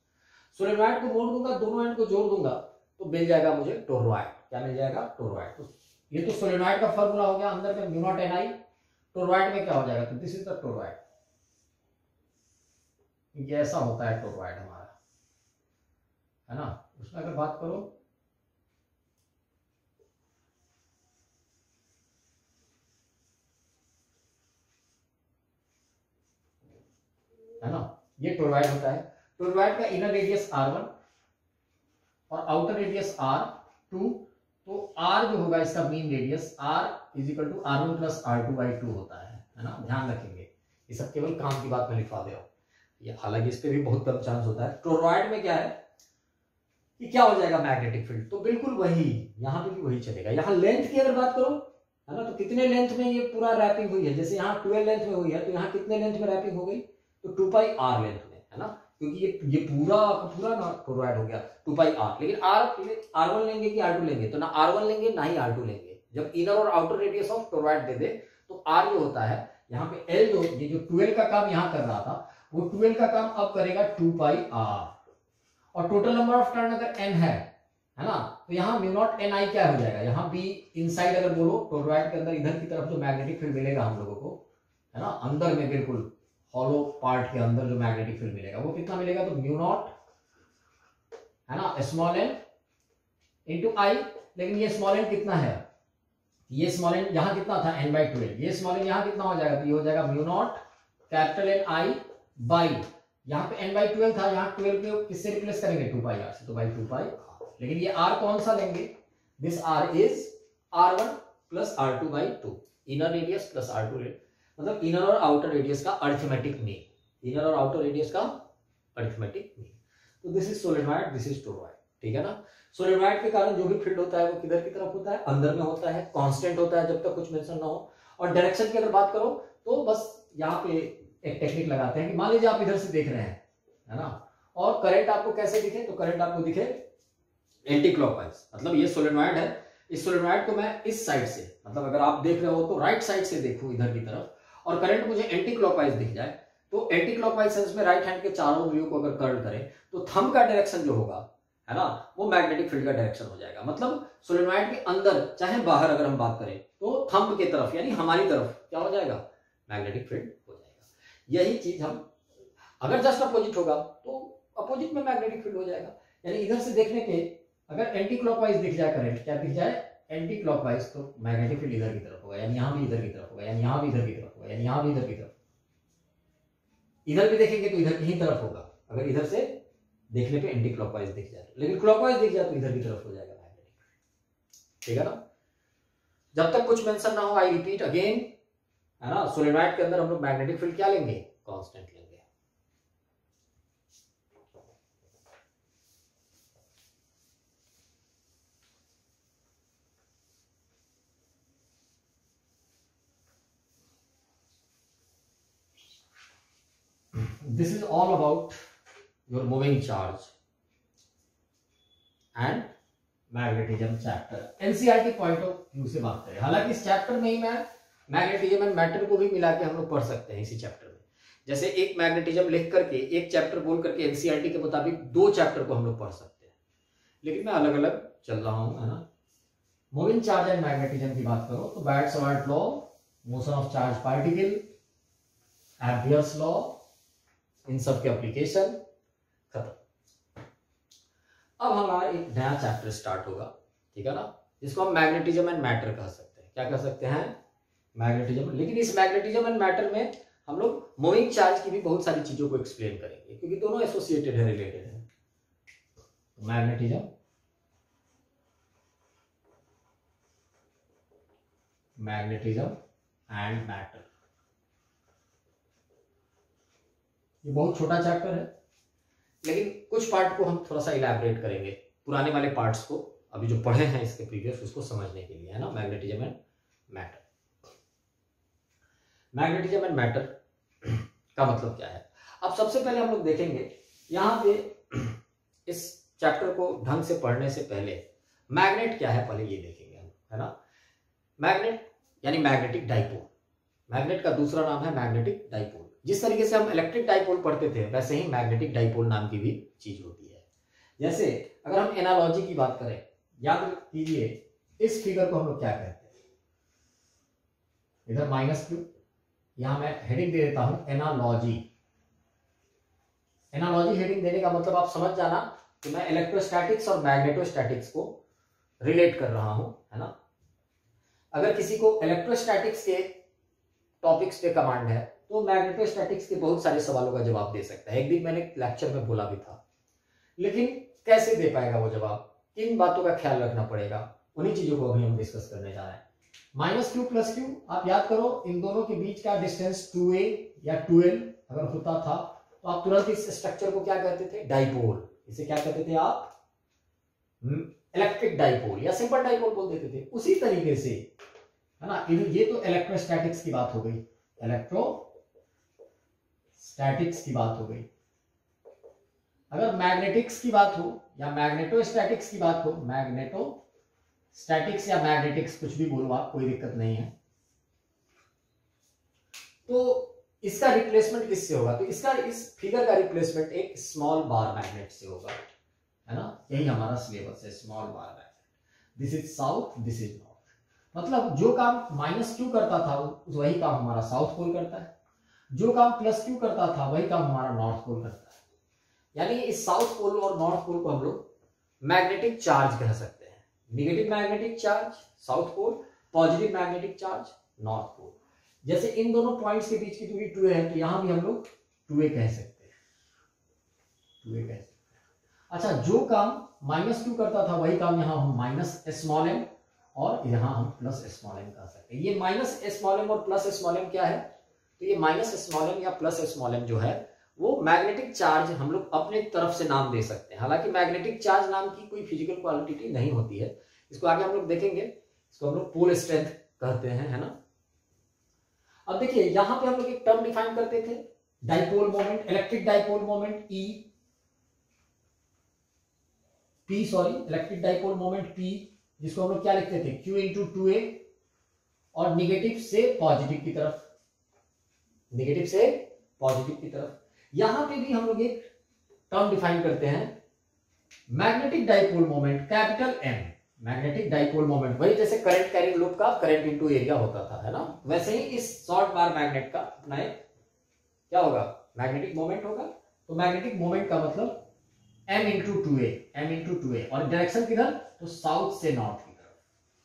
सोलेनॉइड को मोड़ दूंगा, दोनों एंड को जोड़ दूंगा, तो मिल जाएगा मुझे टोरॉइड। क्या मिल जाएगा? टोरॉइड। तो ये तो सोलेनॉइड का फॉर्मूला हो गया, अंदर में mu not N I, toroid में क्या हो जाएगा? तो दिस इज द टोरॉइड। ये ऐसा होता है टोरॉइड हमारा, है ना। उसमें अगर बात करो है ना, ये टोरॉइड होता है। टोरॉइड का इनर रेडियस r1 और आउटर रेडियस r2। तो r जो होगा इसका mean radius r is equal to r1 plus r2/2 होता है ना। ध्यान रखेंगे, ये सब केवल काम की बात में लिखवा दे रहा हूं, ये हालांकि इस पे भी बहुत कम चांस होता है। टोरॉइड में क्या है कि क्या हो जाएगा मैग्नेटिक फील्ड? तो बिल्कुल वही, यहां पे भी वही चलेगा। यहां लेंथ की अगर बात करो है ना, तो कितने लेंथ में ये पूरा रैपिंग हुई है? जैसे यहाँ 12 लेंथ में हुई है, तो यहाँ कितने लेंथ में रैपिंग हो गई? तो 2πr लेंथ में, है ना, क्योंकि ये पूरा का पूरा ना टोरॉइड हो गया 2πr। लेकिन r1 लेंगे कि r2 लेंगे? तो ना r1 लेंगे ना ही r2 लेंगे। जब इनर और आउटर रेडियस ऑफ टोरॉइड दे दे तो r जो होता है यहाँ पे L जो ये जो 12 का काम यहाँ कर रहा था वो 12 का काम अब करेगा 2 पाई r, और टोटल नंबर ऑफ टर्न अगर n है ना, तो यहाँ म्यू नॉट एन आई क्या हो जाएगा, यहाँ भी इनसाइड अगर बोलो टोरॉइड के अंदर इधर की तरफ जो मैग्नेटिक फील्ड मिलेगा हम लोगों को, है ना, अंदर में बिल्कुल हॉलो पार्ट के अंदर जो मैग्नेटिक फील्ड मिलेगा वो कितना मिलेगा, तो म्यू नॉट, है ना, स्मॉल एन इंटू आई। लेकिन ये स्मॉल एन कितना है, ये स्मॉल एन यहाँ कितना था n/12, ये स्मॉल एन यहाँ कितना हो जाएगा, तो ये हो जाएगा mu naught capital N I by, यहाँ पे n/12 था, यहाँ 12 को किससे रिप्लेस करेंगे 2 पाई r से, तो बाई 2 पाई r। लेकिन ये r कौन सा लेंगे, this r is r1 plus r2 by 2, inner radius plus r2 मतलब इनर और आउटर रेडियस का अरिथमेटिक मीन, इनर और आउटर रेडियस का अरिथमेटिक मीन। तो this is solenoid, this is toroid, ठीक है ना। सोलेनॉइड के कारण जो भी फील्ड होता है वो किधर की तरफ होता है, अंदर में होता है, कांस्टेंट होता है जब तक कुछ मेंशन ना हो। और डायरेक्शन की अगर बात करो तो बस यहाँ पे एक टेक्निक लगाते हैं कि मान लीजिए आप इधर से देख रहे हैं, है ना, और करंट आपको कैसे दिखे, तो करंट आपको दिखे एंटी क्लॉकवाइज, मतलब ये सोलेनॉइड है, इस सोलेनॉइड को मैं इस साइड से, मतलब अगर आप देख रहे हो तो राइट साइड से देखो इधर की तरफ, और करंट मुझे एंटी क्लॉकवाइज दिख जाए, तो एंटी क्लॉकवाइज सेंस में राइट हैंड के चारों व्यू को अगर कर्ल करें तो थंब का डायरेक्शन जो होगा, है ना, वो मैग्नेटिक फील्ड का डायरेक्शन हो जाएगा। मतलब सोलेनॉइड के अंदर चाहे बाहर अगर हम बात करें तो थंब के तरफ यानी हमारी तरफ क्या हो जाएगा, मैग्नेटिक फील्ड हो जाएगा। यही चीज हम अगर जस्ट अपोजिट होगा तो अपोजिट में मैग्नेटिक फील्ड हो जाएगा। यानी इधर से देखने पे अगर एंटी क्लॉकवाइज दिख जाए करंट, क्या दिख जाए एंटी क्लॉकवाइज, तो मैग्नेटिक फील्ड इधर की तरफ होगा, यानी यहाँ भी इधर की तरफ होगा, यानी यहाँ भी इधर की तरफ होगा, यानी यहाँ भी इधर की तरफ, इधर भी देखेंगे तो इधर की ही तरफ होगा अगर इधर से देखने पे एंटी क्लॉकवाइज दिख जाए, लेकिन क्लॉकवाइज दिख जाए तो इधर की तरफ हो जाएगा मैग्नेटिक, ठीक है ना। जब तक कुछ मेंशन ना हो, आई रिपीट अगेन, है ना, सोलेनॉइड के अंदर हम लोग मैग्नेटिक फील्ड क्या लेंगे, कांस्टेंट लेंगे। This is all about your moving charge and magnetism chapter. NCERT point of view से बात करें, हालांकि इस चैप्टर में ही मैं मैग्नेटिज्म एंड मैटर को भी मिला के हम लोग पढ़ सकते हैं इसी चैप्टर में। जैसे एक मैग्नेटिज्म लिख करके एक चैप्टर बोल करके एनसीईआरटी के मुताबिक 2 चैप्टर को हम लोग पढ़ सकते हैं, लेकिन मैं अलग अलग चल रहा हूं, है ना। मूविंग चार्ज एंड मैग्नेटिज्म की बात करो तो Biot Savart law, motion of charge particle, Ampere's law, इन सब के एप्लीकेशन खत्म। अब हमारा एक नया चैप्टर स्टार्ट होगा, ठीक है ना, जिसको हम मैग्नेटिज्म एंड मैटर कह सकते हैं। क्या कह सकते हैं, मैग्नेटिज्म। लेकिन इस मैग्नेटिज्म एंड मैटर में हम लोग मूविंग चार्ज की भी बहुत सारी चीजों को एक्सप्लेन करेंगे, क्योंकि दोनों एसोसिएटेड है, रिलेटेड है। मैग्नेटिज्म, मैग्नेटिज्म एंड मैटर, ये बहुत छोटा चैप्टर है, लेकिन कुछ पार्ट को हम थोड़ा सा इलैबोरेट करेंगे, पुराने वाले पार्ट्स को अभी जो पढ़े हैं इसके प्रीवियस, उसको समझने के लिए, है ना। Magnetism and matter, magnetism and matter का मतलब क्या है। अब सबसे पहले हम लोग देखेंगे यहाँ पे इस चैप्टर को ढंग से पढ़ने से पहले मैग्नेट क्या है पहले ये देखेंगे हम, है ना। मैग्नेट यानी मैग्नेटिक डाइपोल, मैग्नेट का दूसरा नाम है मैग्नेटिक डाइपोल। जिस तरीके से हम इलेक्ट्रिक डाइपोल पढ़ते थे वैसे ही मैग्नेटिक डाइपोल नाम की भी चीज होती है। जैसे अगर हम एनालॉजी की बात करें, याद कीजिए इस फिगर को हम लोग क्या कहते हैं, इधर -q, यहां मैं हेडिंग दे देता हूं एनालॉजी। एनालॉजी हेडिंग देने का मतलब आप समझ जाना कि मैं इलेक्ट्रोस्टैटिक्स और मैग्नेटोस्टैटिक्स को रिलेट कर रहा हूं, है ना। अगर किसी को इलेक्ट्रोस्टैटिक्स के टॉपिक्स पे कमांड है तो मैग्नेटोस्टैटिक्स के बहुत सारे सवालों का जवाब दे सकता है। एक दिन मैंने लेक्चर में बोला भी था, लेकिन कैसे दे पाएगा वो जवाब, किन बातों का ख्याल रखना पड़ेगा, उन्हीं चीजों को अभी हम डिस्कस करने जा रहे हैं। -q + q, आप याद करो इन दोनों के बीच का डिस्टेंस 2a या 2l अगर होता था तो आप तुरंत इस स्ट्रक्चर को क्या कहते थे, डाइपोल। इसे क्या कहते थे आप, इलेक्ट्रिक डाइपोल या सिंपल डाइपोल बोल देते थे। उसी तरीके से, है ना, ये तो इलेक्ट्रोस्टैटिक्स की बात हो गई, इलेक्ट्रोस्टैटिक्स की बात हो गई। अगर मैग्नेटिक्स की बात हो या मैग्नेटोस्टैटिक्स की बात हो, मैग्नेटोस्टैटिक्स या मैग्नेटिक्स कुछ भी बोलो आप, कोई दिक्कत नहीं है। तो इसका रिप्लेसमेंट किससे होगा? तो इसका, इस फिगर का रिप्लेसमेंट एक स्मॉल बार मैग्नेट से होगा, है ना। यही हमारा सिलेबस है, small bar magnet. This is south, this is north. मतलब जो काम माइनस क्यू करता था वही काम हमारा साउथ पोल करता है, जो काम प्लस क्यू करता था वही काम हमारा नॉर्थ पोल करता है। यानी इस साउथ पोल और नॉर्थ पोल को हम लोग मैग्नेटिक चार्ज कह सकते हैं। Negative magnetic charge south pole, positive magnetic charge north pole. जैसे इन दोनों पॉइंट्स के बीच की दूरी 2a है, तो यहां भी हम लोग 2a कह सकते हैं, 2a कह सकते हैं। अच्छा, जो काम माइनस क्यू करता था वही काम यहां हम माइनस स्मॉल एम और यहां हम प्लस स्मॉल एम कह सकते हैं। ये माइनस स्मॉल एम और प्लस स्मॉल एम क्या है? तो ये माइनस स्मॉल एम या प्लस स्मॉल एम जो है वो मैग्नेटिक चार्ज हम लोग अपने तरफ से नाम दे सकते हैं। हालांकि मैग्नेटिक चार्ज नाम की कोई फिजिकल क्वांटिटी नहीं होती है, इसको आगे हम लोग देखेंगे। इसको हम लोग पोल स्ट्रेंथ कहते हैं, है ना। अब देखिए यहां पे हम लोग एक टर्म डिफाइन करते थे, dipole moment, electric dipole moment electric dipole moment P, जिसको हम लोग क्या लिखते थे? Q इंटू 2a, और निगेटिव से पॉजिटिव की तरफ, निगेटिव से पॉजिटिव की तरफ। यहां पे भी हम लोग एक टर्म डिफाइन करते हैं, magnetic dipole moment capital M। Magnetic dipole moment वही जैसे करंट कैरिंग लूप का करंट इनटू एरिया होता था, है ना, वैसे ही इस शॉर्ट बार मैग्नेट का अपना एक क्या होगा? मैग्नेटिक मोमेंट होगा। तो मैग्नेटिक मोमेंट का मतलब m into 2a, m into 2a, और डायरेक्शन किधर? तो साउथ से नॉर्थ की तरफ,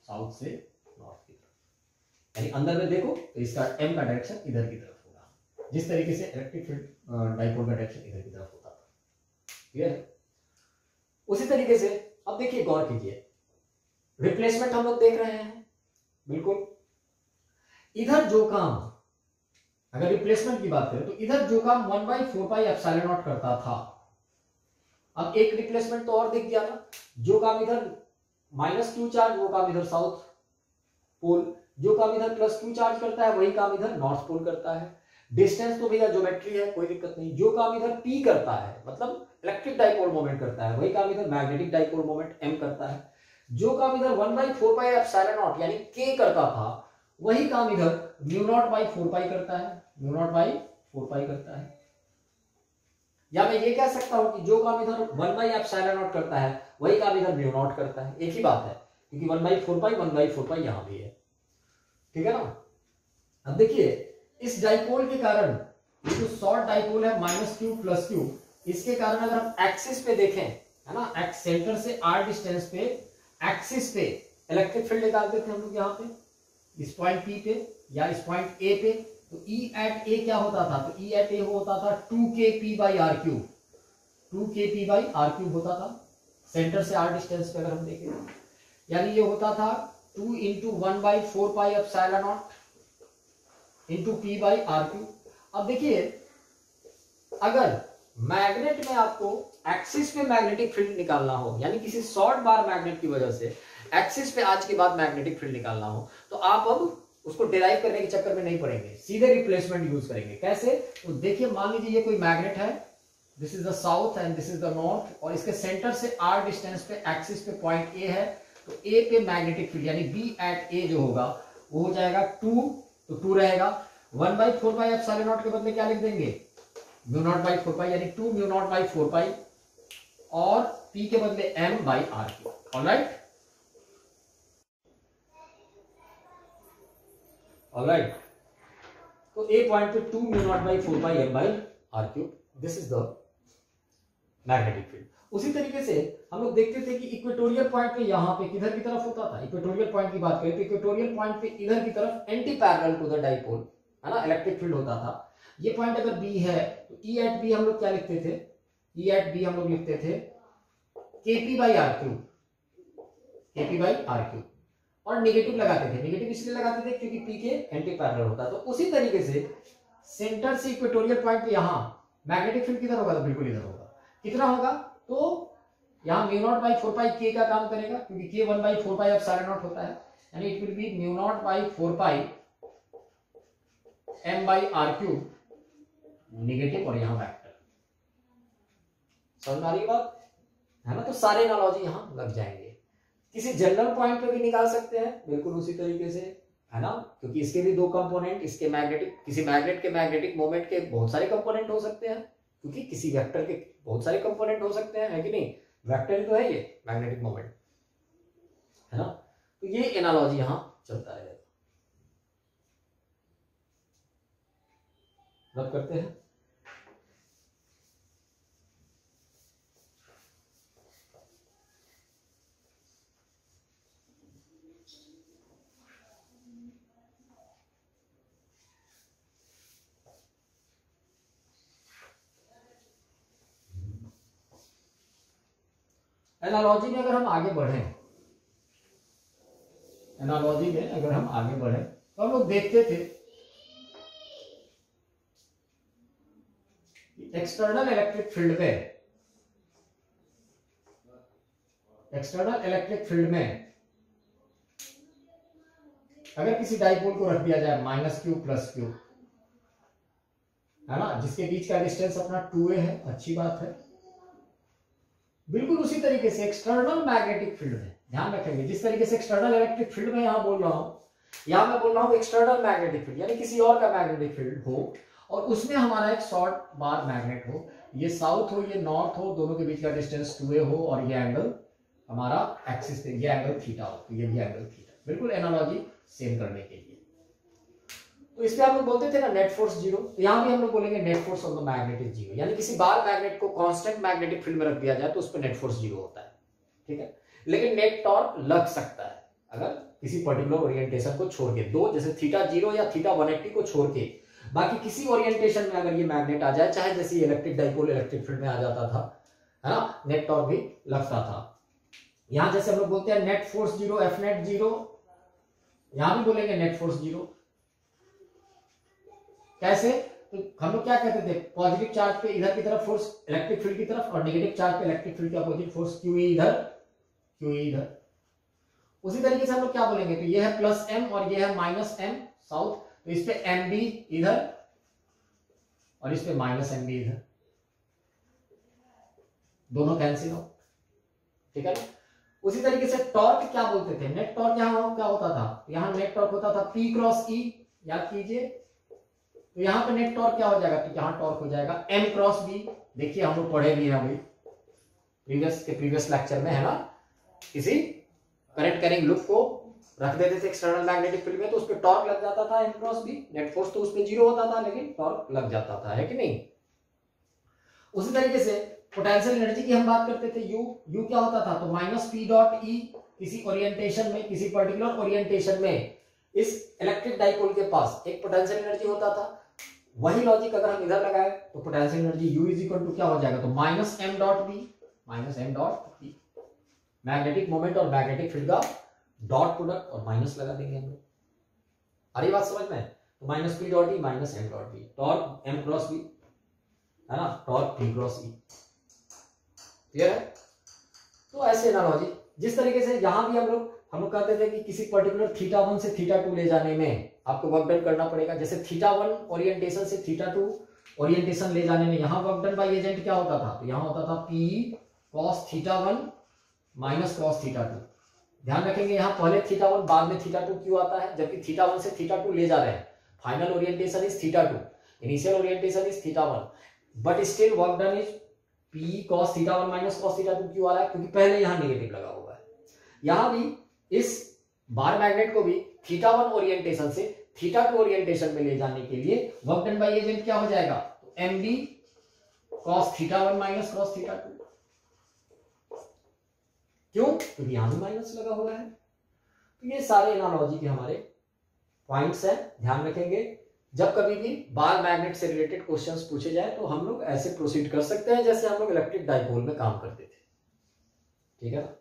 साउथ से नॉर्थ की तरफ। यानी अंदर में देखो तो इसका m का डायरेक्शन इधर की तरफ होगा, जिस तरीके से इलेक्ट्रिक फील्ड डाइपोल का डायरेक्शन इधर की तरफ होता था। क्लियर? उसी तरीके से अब देखिए, गौर कीजिए, रिप्लेसमेंट हम लोग देख रहे हैं। बिल्कुल इधर जो काम, अगर रिप्लेसमेंट की बात करें तो इधर जो काम 1/4 पाई एप्सिलॉन नॉट करता था, अब एक रिप्लेसमेंट तो और दिख गया ना। जो काम इधर माइनस क्यू चार्ज वो काम इधर साउथ पोल, जो काम इधर प्लस क्यू चार्ज करता है वही काम इधर नॉर्थ पोल करता है। डिस्टेंस तो भैया ज्योमेट्री है, कोई दिक्कत नहीं। जो काम इधर P करता है, मतलब इलेक्ट्रिक डाइपोल मोमेंट करता है, वही काम इधर मैग्नेटिक डाइपोल मोमेंट M करता है। जो काम इधर 1/4 पाई एप्सिलॉन नॉट यानी K करता था, वही काम इधर म्यू नॉट बाई 4 पाई करता है, म्यू नॉट बाई 4 पाई करता है। या मैं ये कह सकता हूं कि जो काम इधर 1/एप्सिलॉन नॉट करता है वही काम इधर म्यू नॉट करता है। एक ही बात है, क्योंकि 1/4 पाई यहां भी है, ठीक है ना। अब देखिए इस डाइपोल के कारण, ये जो शॉर्ट डाइपोल है माइनस क्यू प्लस क्यू, इसके कारण अगर हम एक्सिस पे देखें, है ना, एक्स सेंटर से r डिस्टेंस पे एक्सिस पे इलेक्ट्रिक फील्ड निकालते थे हम लोग यहाँ पे इस पॉइंट P पे या इस पॉइंट A पे। तो E एट A क्या होता था? तो E एट A होता था 2kp by r cube, 2kp by r cube होता था सेंटर से r डिस्टेंस पे अगर हम देखें, यानी ये होता था 2 into 1/4 pi epsilon naught into P by r cube. अब देखिए अगर मैग्नेट में आपको एक्सिस पे मैग्नेटिक फील्ड निकालना हो, यानी किसी शॉर्ट बार मैग्नेट की वजह से एक्सिस पे आज के बाद मैग्नेटिक फील्ड निकालना हो, तो आप अब उसको डिराइव करने के चक्कर में नहीं पड़ेंगे, सीधे रिप्लेसमेंट यूज करेंगे। कैसे? तो देखिए मान लीजिए ये कोई मैग्नेट है, this is the south and this is the north, और इसके सेंटर से r डिस्टेंस पे एक्सिस पे पॉइंट A है। तो A पे मैग्नेटिक फील्ड यानी B एट A जो होगा वो हो जाएगा 2, तो 2 रहेगा। 1/4 पाई एप्सिलॉन नॉट के बदले क्या लिख देंगे? म्यू नॉट बाई 4 पाई, यानी 2 म्यू नॉट बाई 4 पाई, और P के बदले M by r cube. Alright, alright. तो A पॉइंट पे 2 mu naught by 4 pi M by r cube, this is the magnetic field. उसी तरीके से हम लोग देखते थे कि इक्वेटोरियल पॉइंट पे यहाँ पे किधर की तरफ होता था? इक्वेटोरियल पॉइंट की बात करें तो इक्वेटोरियल पॉइंट पे इधर की तरफ anti parallel to the dipole, है ना, इलेक्ट्रिक फील्ड होता था। ये पॉइंट अगर B है तो E एट B हम लोग क्या लिखते थे? E एट B हम लोग लिखते थे kp by r cube, kp by r cube, और नेगेटिव लगाते थे। नेगेटिव इसलिए लगाते थे क्योंकि P के एंटी पैरेलल होता। तो उसी तरीके से सेंटर से इक्वेटोरियल पॉइंट पे यहाँ मैग्नेटिक फील्ड किधर होगा? तो बिल्कुल इधर होगा। कितना होगा? तो यहाँ mu naught by 4 pi K का काम करेगा, क्योंकि K 1/4 पाई एप्सिलॉन नॉट होता है, यानी it will be mu naught by 4 pi M by r cube, negative और यहाँ वेक्टर। समझ में आ रही बात, है ना। तो सारे एनालॉजी यहाँ लग जाएंगे। किसी जनरल पॉइंट पे भी निकाल सकते हैं, बिल्कुल उसी तरीके से है ना, क्योंकि इसके भी दो कंपोनेंट, इसके मैग्नेटिक, किसी मैग्नेट के मैग्नेटिक मोमेंट के बहुत सारे कंपोनेंट हो सकते हैं, क्योंकि किसी वेक्टर के बहुत सारे कंपोनेंट हो सकते हैं, है कि नहीं, वेक्टर ही तो है ये मैग्नेटिक मोमेंट, है ना। तो ये एनालॉजी यहां चलता रहेगा। रब करते हैं। एनालॉजी में अगर हम आगे बढ़े, एनालॉजी में अगर हम आगे बढ़े तो हम लोग देखते थे एक्सटर्नल इलेक्ट्रिक फील्ड में, एक्सटर्नल इलेक्ट्रिक फील्ड में अगर किसी डाइपोल को रख दिया जाए -q + q, है ना, जिसके बीच का डिस्टेंस अपना 2a है, अच्छी बात है। बिल्कुल उसी तरीके से एक्सटर्नल मैग्नेटिक फील्ड में ध्यान रखेंगे, जिस तरीके से एक्सटर्नल इलेक्ट्रिक फील्ड में यहां बोल रहा हूं, यहां मैं बोल रहा हूं एक्सटर्नल मैग्नेटिक फील्ड, यानी किसी और का मैग्नेटिक फील्ड हो और उसमें हमारा एक शॉर्ट बार मैग्नेट हो, ये साउथ हो ये नॉर्थ हो, दोनों के बीच का डिस्टेंस 2a हो और ये एंगल हमारा एक्सिस पे, ये एंगल थीटा हो, तो ये भी एंगल थीटा, बिल्कुल एनालॉजी सेम करने के लिए। तो इस पे हम लोग बोलते थे ना नेट फोर्स 0, तो यहां भी हम लोग बोलेंगे net force on the magnet is 0, यानी किसी बार मैग्नेट को कांस्टेंट मैग्नेटिक फील्ड में रख दिया जाए तो उस पे नेट फोर्स 0 होता है, ठीक है। लेकिन नेट टॉर्क लग सकता है अगर किसी पर्टिकुलर ओरिएंटेशन को छोड़ के, दो जैसे θ0 या θ180 को छोड़ के बाकी किसी ओरिएंटेशन में अगर ये मैग्नेट आ जाए, चाहे जैसे इलेक्ट्रिक डाइपोल इलेक्ट्रिक फील्ड में आ जाता था, है ना, नेट टॉर्क भी लगता था। यहां जैसे हम लोग बोलते हैं नेट फोर्स 0, F net 0, यहां भी बोलेंगे नेट फोर्स 0। कैसे? तो हम लोग क्या कहते थे, पॉजिटिव चार्ज पे इधर की तरफ फोर्स इलेक्ट्रिक फील्ड की तरफ और नेगेटिव चार्ज पे इलेक्ट्रिक फील्ड के अपोजिट फोर्स QE इधर, QE इधर। उसी तरीके से हम लोग क्या बोलेंगे, तो ये है +m और ये है -m साउथ, तो इस पे MB इधर और इस पे -MB इधर, दोनों कैंसिल हो, ठीक है ना। उसी तरीके से टॉर्क क्या बोलते थे, नेट टॉर्क यहां क्या होता था, यहां नेट टॉर्क होता था P × E, याद कीजिए। तो यहां पे नेट टॉर्क क्या हो जाएगा, तो यहां टॉर्क हो जाएगा M × B। देखिए हम लोग पढ़े भी हैं अभी प्रीवियस लेक्चर में, है ना, किसी करंट कैरिंग लूप को रख देते थे एक्सटर्नल मैग्नेटिक फील्ड में तो उस पे टॉर्क लग जाता था M × B, नेट फोर्स तो उस पे 0 होता था लेकिन टॉर्क लग जाता था, है कि नहीं। उसी तरीके से पोटेंशियल एनर्जी की हम बात करते थे, U क्या होता था, तो -P.E, किसी ओरिएंटेशन में, किसी पर्टिकुलर ओरिएंटेशन में इस इलेक्ट्रिक डाइपोल के पास एक पोटेंशियल एनर्जी होता था। वही लॉजिक अगर हम इधर लगाए तो पोटेंशियल एनर्जी U = क्या हो जाएगा, तो -m.B, मैग्नेटिक मोमेंट और मैग्नेटिक फील्ड का डॉट प्रोडक्ट और माइनस लगा देंगे हम लोग। अरे बात समझ में, तो -P.E -m.B, torque M × B, है ना, टॉर्क P × E, क्लियर है। तो ऐसे एनालॉजी, जिस तरीके से यहां भी हम लोग कहते थे कि किसी पर्टिकुलर θ1 से θ2 ले जाने में आपको वर्क डन करना पड़ेगा, जैसे θ1 ओरिएंटेशन से θ2 ओरिएंटेशन ले जाने में यहां वर्क डन बाय एजेंट क्या होता था, तो यहां होता था P cos θ1 - cos θ2। ध्यान रखेंगे यहां पहले θ1 बाद में θ2 क्यों आता है, जबकि θ1 से θ2 ले जा रहे हैं, final orientation is θ2, initial orientation is θ1, but still work done is P cos θ1 - cos θ2 क्यों आ रहा है, क्योंकि पहले यहां नेगेटिव लगा हुआ है। यहां भी इस बार मैग्नेट को भी θ1 ओरिएंटेशन से θ2 ओरिएंटेशन में ले जाने के लिए वर्क डन बाय एजेंट क्या हो जाएगा, तो MB cos θ1 - cos θ2। क्यों, क्योंकि यहां भी माइनस लगा हुआ है। तो ये सारे एनालॉजी के हमारे पॉइंट्स हैं, ध्यान रखेंगे। जब कभी भी बार मैग्नेट से रिलेटेड क्वेश्चंस पूछे जाए तो हम लोग ऐसे प्रोसीड कर सकते हैं जैसे हम लोग इलेक्ट्रिक डाइपोल में काम करते थे, ठीक है ना।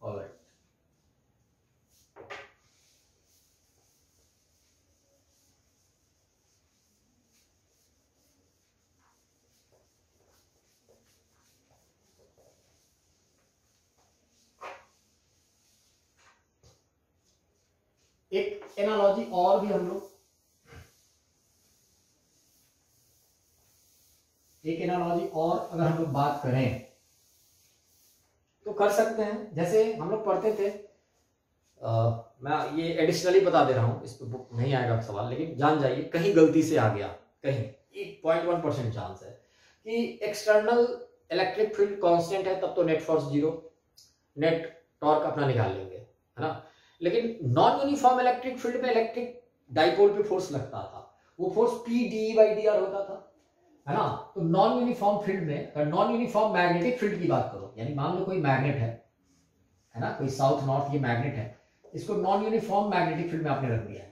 ऑलराइट, एक एनालॉजी और भी हम लोग, एक एनालॉजी और अगर हम लोग बात करें तो कर सकते हैं। जैसे हम लोग पढ़ते थे मैं ये एडिशनली बता दे रहा हूं, इस पे बुक नहीं आएगा सवाल, लेकिन जान जाइए कहीं गलती से आ गया, कहीं 0.1% चांस है कि एक्सटर्नल इलेक्ट्रिक फील्ड कांस्टेंट है, तब तो नेट फोर्स 0, नेट टॉर्क अपना निकाल लेंगे, है ना। लेकिन नॉन यूनिफॉर्म इलेक्ट्रिक फील्ड में इलेक्ट्रिक डाइपोल पे फोर्स लगता था, वो फोर्स P/dE/dr होता था, है ना। तो नॉन यूनिफॉर्म फील्ड में, नॉन यूनिफॉर्म मैग्नेटिक फील्ड की बात करो, यानी मान लो कोई मैग्नेट है ना, कोई साउथ नॉर्थ ये मैग्नेट है, इसको नॉन यूनिफॉर्म मैग्नेटिक फील्ड में आपने रख दिया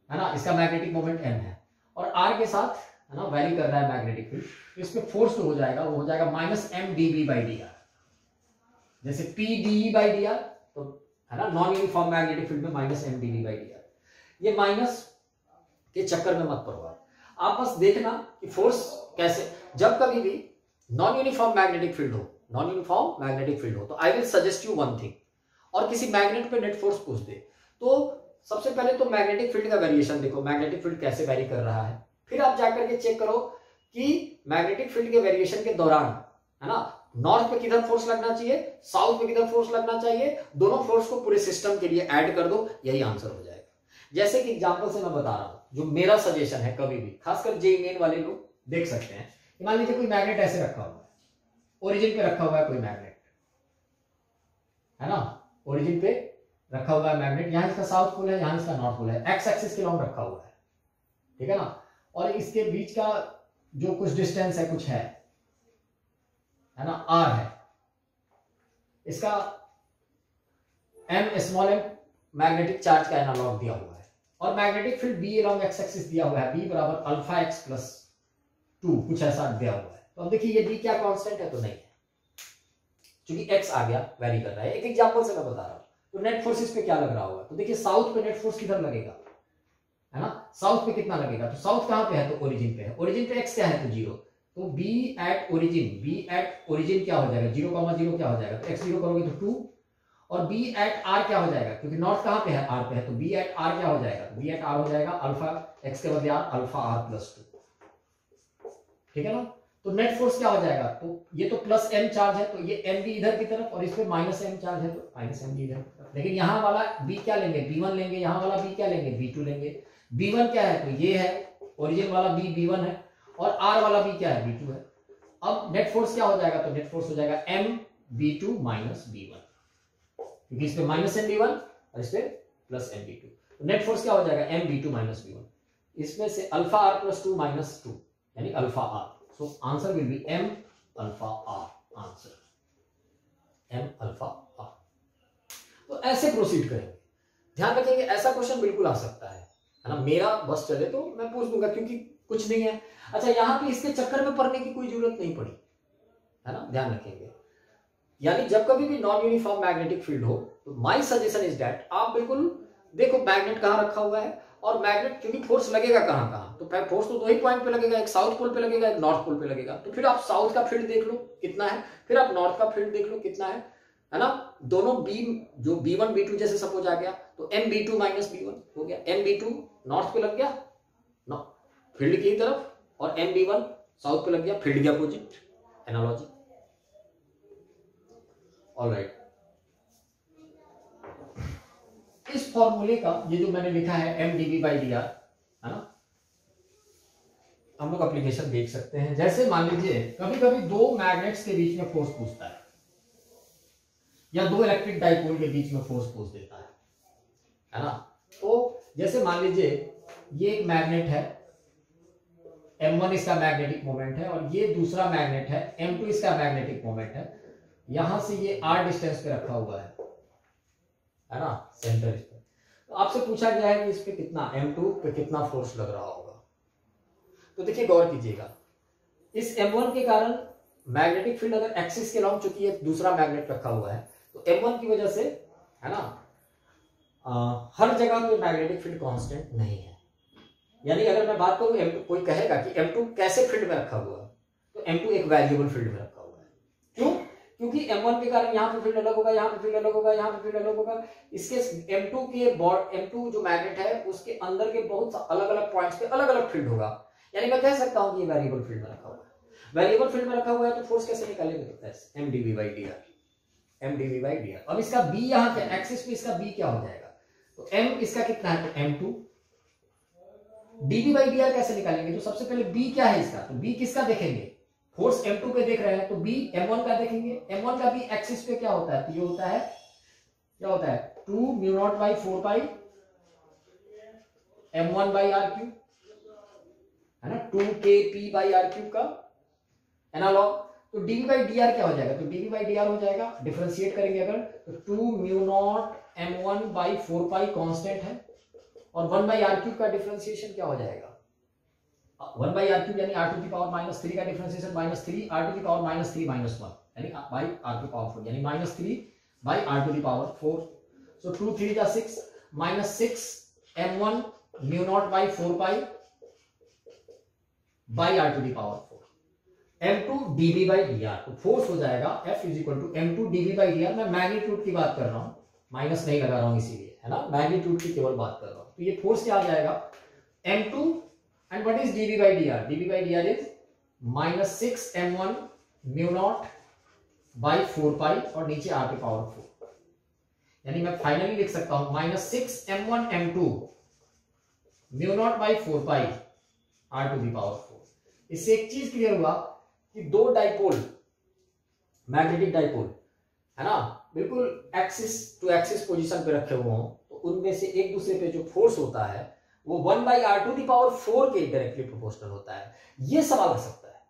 है ना, इसका मैग्नेटिक मोमेंट m है और r के साथ, है ना, वेरी कर रहा है मैग्नेटिक फील्ड, तो इस पे फोर्स तो हो जाएगा, वो हो जाएगा -m/dB/dr, जैसे P/dE/dr, तो है ना नॉन यूनिफॉर्म मैग्नेटिक फील्ड में -m/dB/dr। ये माइनस के चक्कर में मत पड़ो आप बस देखना कि फोर्स कैसे, जब कभी भी नॉन यूनिफॉर्म मैग्नेटिक फील्ड हो, नॉन यूनिफॉर्म मैग्नेटिक फील्ड हो, तो I will suggest you one thing, और किसी मैग्नेट पे नेट फोर्स पूछ दे तो सबसे पहले तो मैग्नेटिक फील्ड का वेरिएशन देखो, मैग्नेटिक फील्ड कैसे वेरी कर रहा है, फिर आप जाकर के चेक करो कि मैग्नेटिक फील्ड के वेरिएशन के दौरान, है ना, नॉर्थ पे किधर फोर्स लगना चाहिए, साउथ पे किधर फोर्स लगना चाहिए, दोनों फोर्स को पूरे सिस्टम के लिए ऐड कर दो, यही आंसर हो जाएगा। जैसे कि एग्जांपल से मैं बता रहा हूं, जो मेरा सजेशन है, कभी भी खासकर जेईई मेन वाले लोग देख सकते हैं, मान लीजिए कोई मैग्नेट ऐसे रखा हुआ है, ओरिजिन पे रखा हुआ है कोई मैग्नेट, है ना, ओरिजिन पे रखा हुआ है मैग्नेट, यहां इसका साउथ पोल है, यहां इसका नॉर्थ पोल है, एक्स एक्सिस के लॉन्ग रखा हुआ है, ठीक है ना, और इसके बीच का जो कुछ डिस्टेंस है, कुछ है ना, आर है, इसका m मैग्नेटिक चार्ज का एनालॉग दिया हुआ है, और magnetic field B along x axis दिया हुआ है, B बराबर α x+2, कुछ ऐसा दिया हुआ है। तो अब देखिए ये B क्या कांस्टेंट है, तो नहीं है, क्योंकि x आ गया, वेरी कर रहा है। एक एग्जांपल से मैं बता रहा हूं, तो नेट फोर्स इस पे क्या लग रहा होगा, तो देखिए साउथ पे नेट फोर्स किधर लगेगा, है ना, साउथ पे कितना लगेगा, तो साउथ कहां पे है, तो ओरिजिन पे है, ओरिजिन पे x क्या है, तो 0, तो B एट ओरिजिन क्या हो जाएगा, 0,0 क्या हो जाएगा, तो x 0 करोगे तो 2, और B एट R क्या हो जाएगा, क्योंकि नॉर्थ कहां पे है, R पे है, तो B एट R क्या हो जाएगा, B एट R हो जाएगा अल्फा x के बदले α/r+2, ठीक है ना। तो नेट फोर्स क्या हो जाएगा, तो ये तो +m चार्ज है, तो ये m भी इधर की तरफ, और इस पे -m चार्ज है, तो -m भी इधर की तरफ, लेकिन यहां वाला B क्या लेंगे, B1 लेंगे, यहां वाला B क्या लेंगे, B2 लेंगे। B1 क्या है, तो ये है ओरिजिन वाला B B1 है, और R वाला B क्या है, B2 है। अब नेट फोर्स क्या हो जाएगा, तो नेट फोर्स हो जाएगा m/b2 - b1, क्योंकि इस पे -m/b1 और इस पे +m/b2, तो नेट फोर्स क्या हो जाएगा, m/b2 - b1, इसमें से α/r+2 - 2 यानी α/r, so answer will be m∝r, answer m∝r। तो ऐसे प्रोसीड करेंगे, ध्यान रखेंगे ऐसा क्वेश्चन बिल्कुल आ सकता है ना, मेरा बस चले तो मैं पूछ दूंगा, क्योंकि कुछ नहीं है। अच्छा, यहां पे इसके चक्कर में पड़ने की कोई जरूरत नहीं पड़ी, है ना, ध्यान रखेंगे। यानी जब कभी भी नॉन यूनिफॉर्म मैग्नेटिक फील्ड हो, तो माय सजेशन इज दैट आप बिल्कुल देखो मैग्नेट कहां रखा हुआ है, और मैग्नेट क्योंकि फोर्स लगेगा कहां कहां, तो फोर्स तो 2 ही पॉइंट पे लगेगा, एक साउथ पोल पे लगेगा, एक नॉर्थ पोल पे लगेगा, तो फिर आप साउथ का फील्ड देख लो कितना है, फिर आप नॉर्थ का फील्ड देख लो कितना है ना, दोनों बी जो B1 B2 जैसे सपोज आ गया, तो m/b2 - b1 हो गया, m/b2 नॉर्थ पे लग गया फील्ड की तरफ, और m/b1 साउथ पे लग गया फील्ड के अपोजिट, एनालॉजी। ऑलराइट, इस फॉर्मूले का ये जो मैंने लिखा है m/dB/dr, है ना, हम लोग एप्लीकेशन देख सकते हैं। जैसे मान लीजिए कभी कभी दो मैग्नेट्स के बीच में फोर्स पूछता है, या दो इलेक्ट्रिक डाइपोल के बीच में फोर्स पूछ देता है ना, तो जैसे मान लीजिए ये एक मैग्नेट है, m1 इसका मैग्नेटिक मोमेंट है, और ये दूसरा मैग्नेट है, m2 इसका मैग्नेटिक मोमेंट है, यहां से ये r डिस्टेंस पे रखा हुआ है ना, सेंटर इस पे, तो आपसे पूछा गया है कि इस पे कितना m2 पे कितना फोर्स लग रहा होगा। तो देखिए गौर कीजिएगा, इस m1 के कारण मैग्नेटिक फील्ड अगर एक्सिस के लॉन्ग, चूंकि एक दूसरा मैग्नेट रखा हुआ है, तो m1 की वजह से, है ना, हर जगह पे मैग्नेटिक फील्ड कांस्टेंट नहीं है। यानी अगर मैं बात करूं m2, कोई कहेगा कि m2 कैसे फील्ड में रखा हुआ है, तो m2 एक वेरिएबल फील्ड में रखा हुआ है। क्यों? क्योंकि m1 के कारण यहाँ पे फील्ड अलग होगा, यहाँ पे फील्ड अलग होगा, यहाँ पे फील्ड अलग होगा। इसके m2 जो मैग्नेट है उसके अंदर के बहुत अलग अलग पॉइंट्स पे अलग अलग फील्ड होगा। यानी मैं कह सकता हूं कि ये वेरिएबल फील्ड में रखा हुआ है। वेरिएबल फील्ड में रखा हुआ है तो फोर्स कैसे निकालेंगे, तो m/dB/dr। अब इसका b यहाँ क्या एक्सिस पे, इसका b क्या हो जाएगा, तो m इसका कितना है, तो m2। dv by d are कैसे निकालेंगे, तो सबसे पहले b क्या है इसका, तो b किसका देखेंगे, फोर्स m2 पे देख रहे हैं, तो b m1 का देखेंगे। m1 का भी एक्सिस पे क्या होता है, तो ये होता है, क्या होता है, 2 mu naught by 4 pi m1 by r cube, है ना, 2kp बाई आर क्यूब का एनालॉग। तो dv बाई डी आर क्या हो जाएगा, तो dv बाई डी आर हो जाएगा, डिफरेंशिएट करेंगे अगर, तो 2 mu naught m1 by 4 pi constant है, और 1 बाई आर क्यूब का डिफरेंशिएशन क्या हो जाएगा, 1 बाई आर क्यूब यानी r टू द पावर -3 का differentiation -3 r to the power -3 - 1 यानी by r to the power 4 यानी -3 by r to the power 4। So 2 3 जा 6 -6 m1 mu naught by 4 pi by r to the power 4 m2 dv by dr। तो force हो जाएगा F is equal to m2 dv by dr। मैं magnitude की बात कर रहा हूं, माइनस नहीं लगा रहा हूं इसीलिए, है ना, मैग्नीट्यूड की केवल बात कर रहा हूं। तो ये फोर्स क्या आ जाएगा, m2 and what is dv by dr, dv by dr is -6 m1 mu naught by 4 पाई और नीचे r की पावर 4, यानी मैं फाइनली लिख सकता हूं -6 m1 m2 mu naught by 4 pi r to the power 4। इससे एक चीज क्लियर हुआ कि दो डाइपोल, मैग्नेटिक डाइपोल, है ना, बिल्कुल एक्सिस टू एक्सिस पोजीशन पे रखे हुए हों, तो उनमें से एक दूसरे पे जो फोर्स होता है वो 1 by r to the power 4 के डायरेक्टली प्रोपोर्शनल होता है। ये सवाल आ सकता है,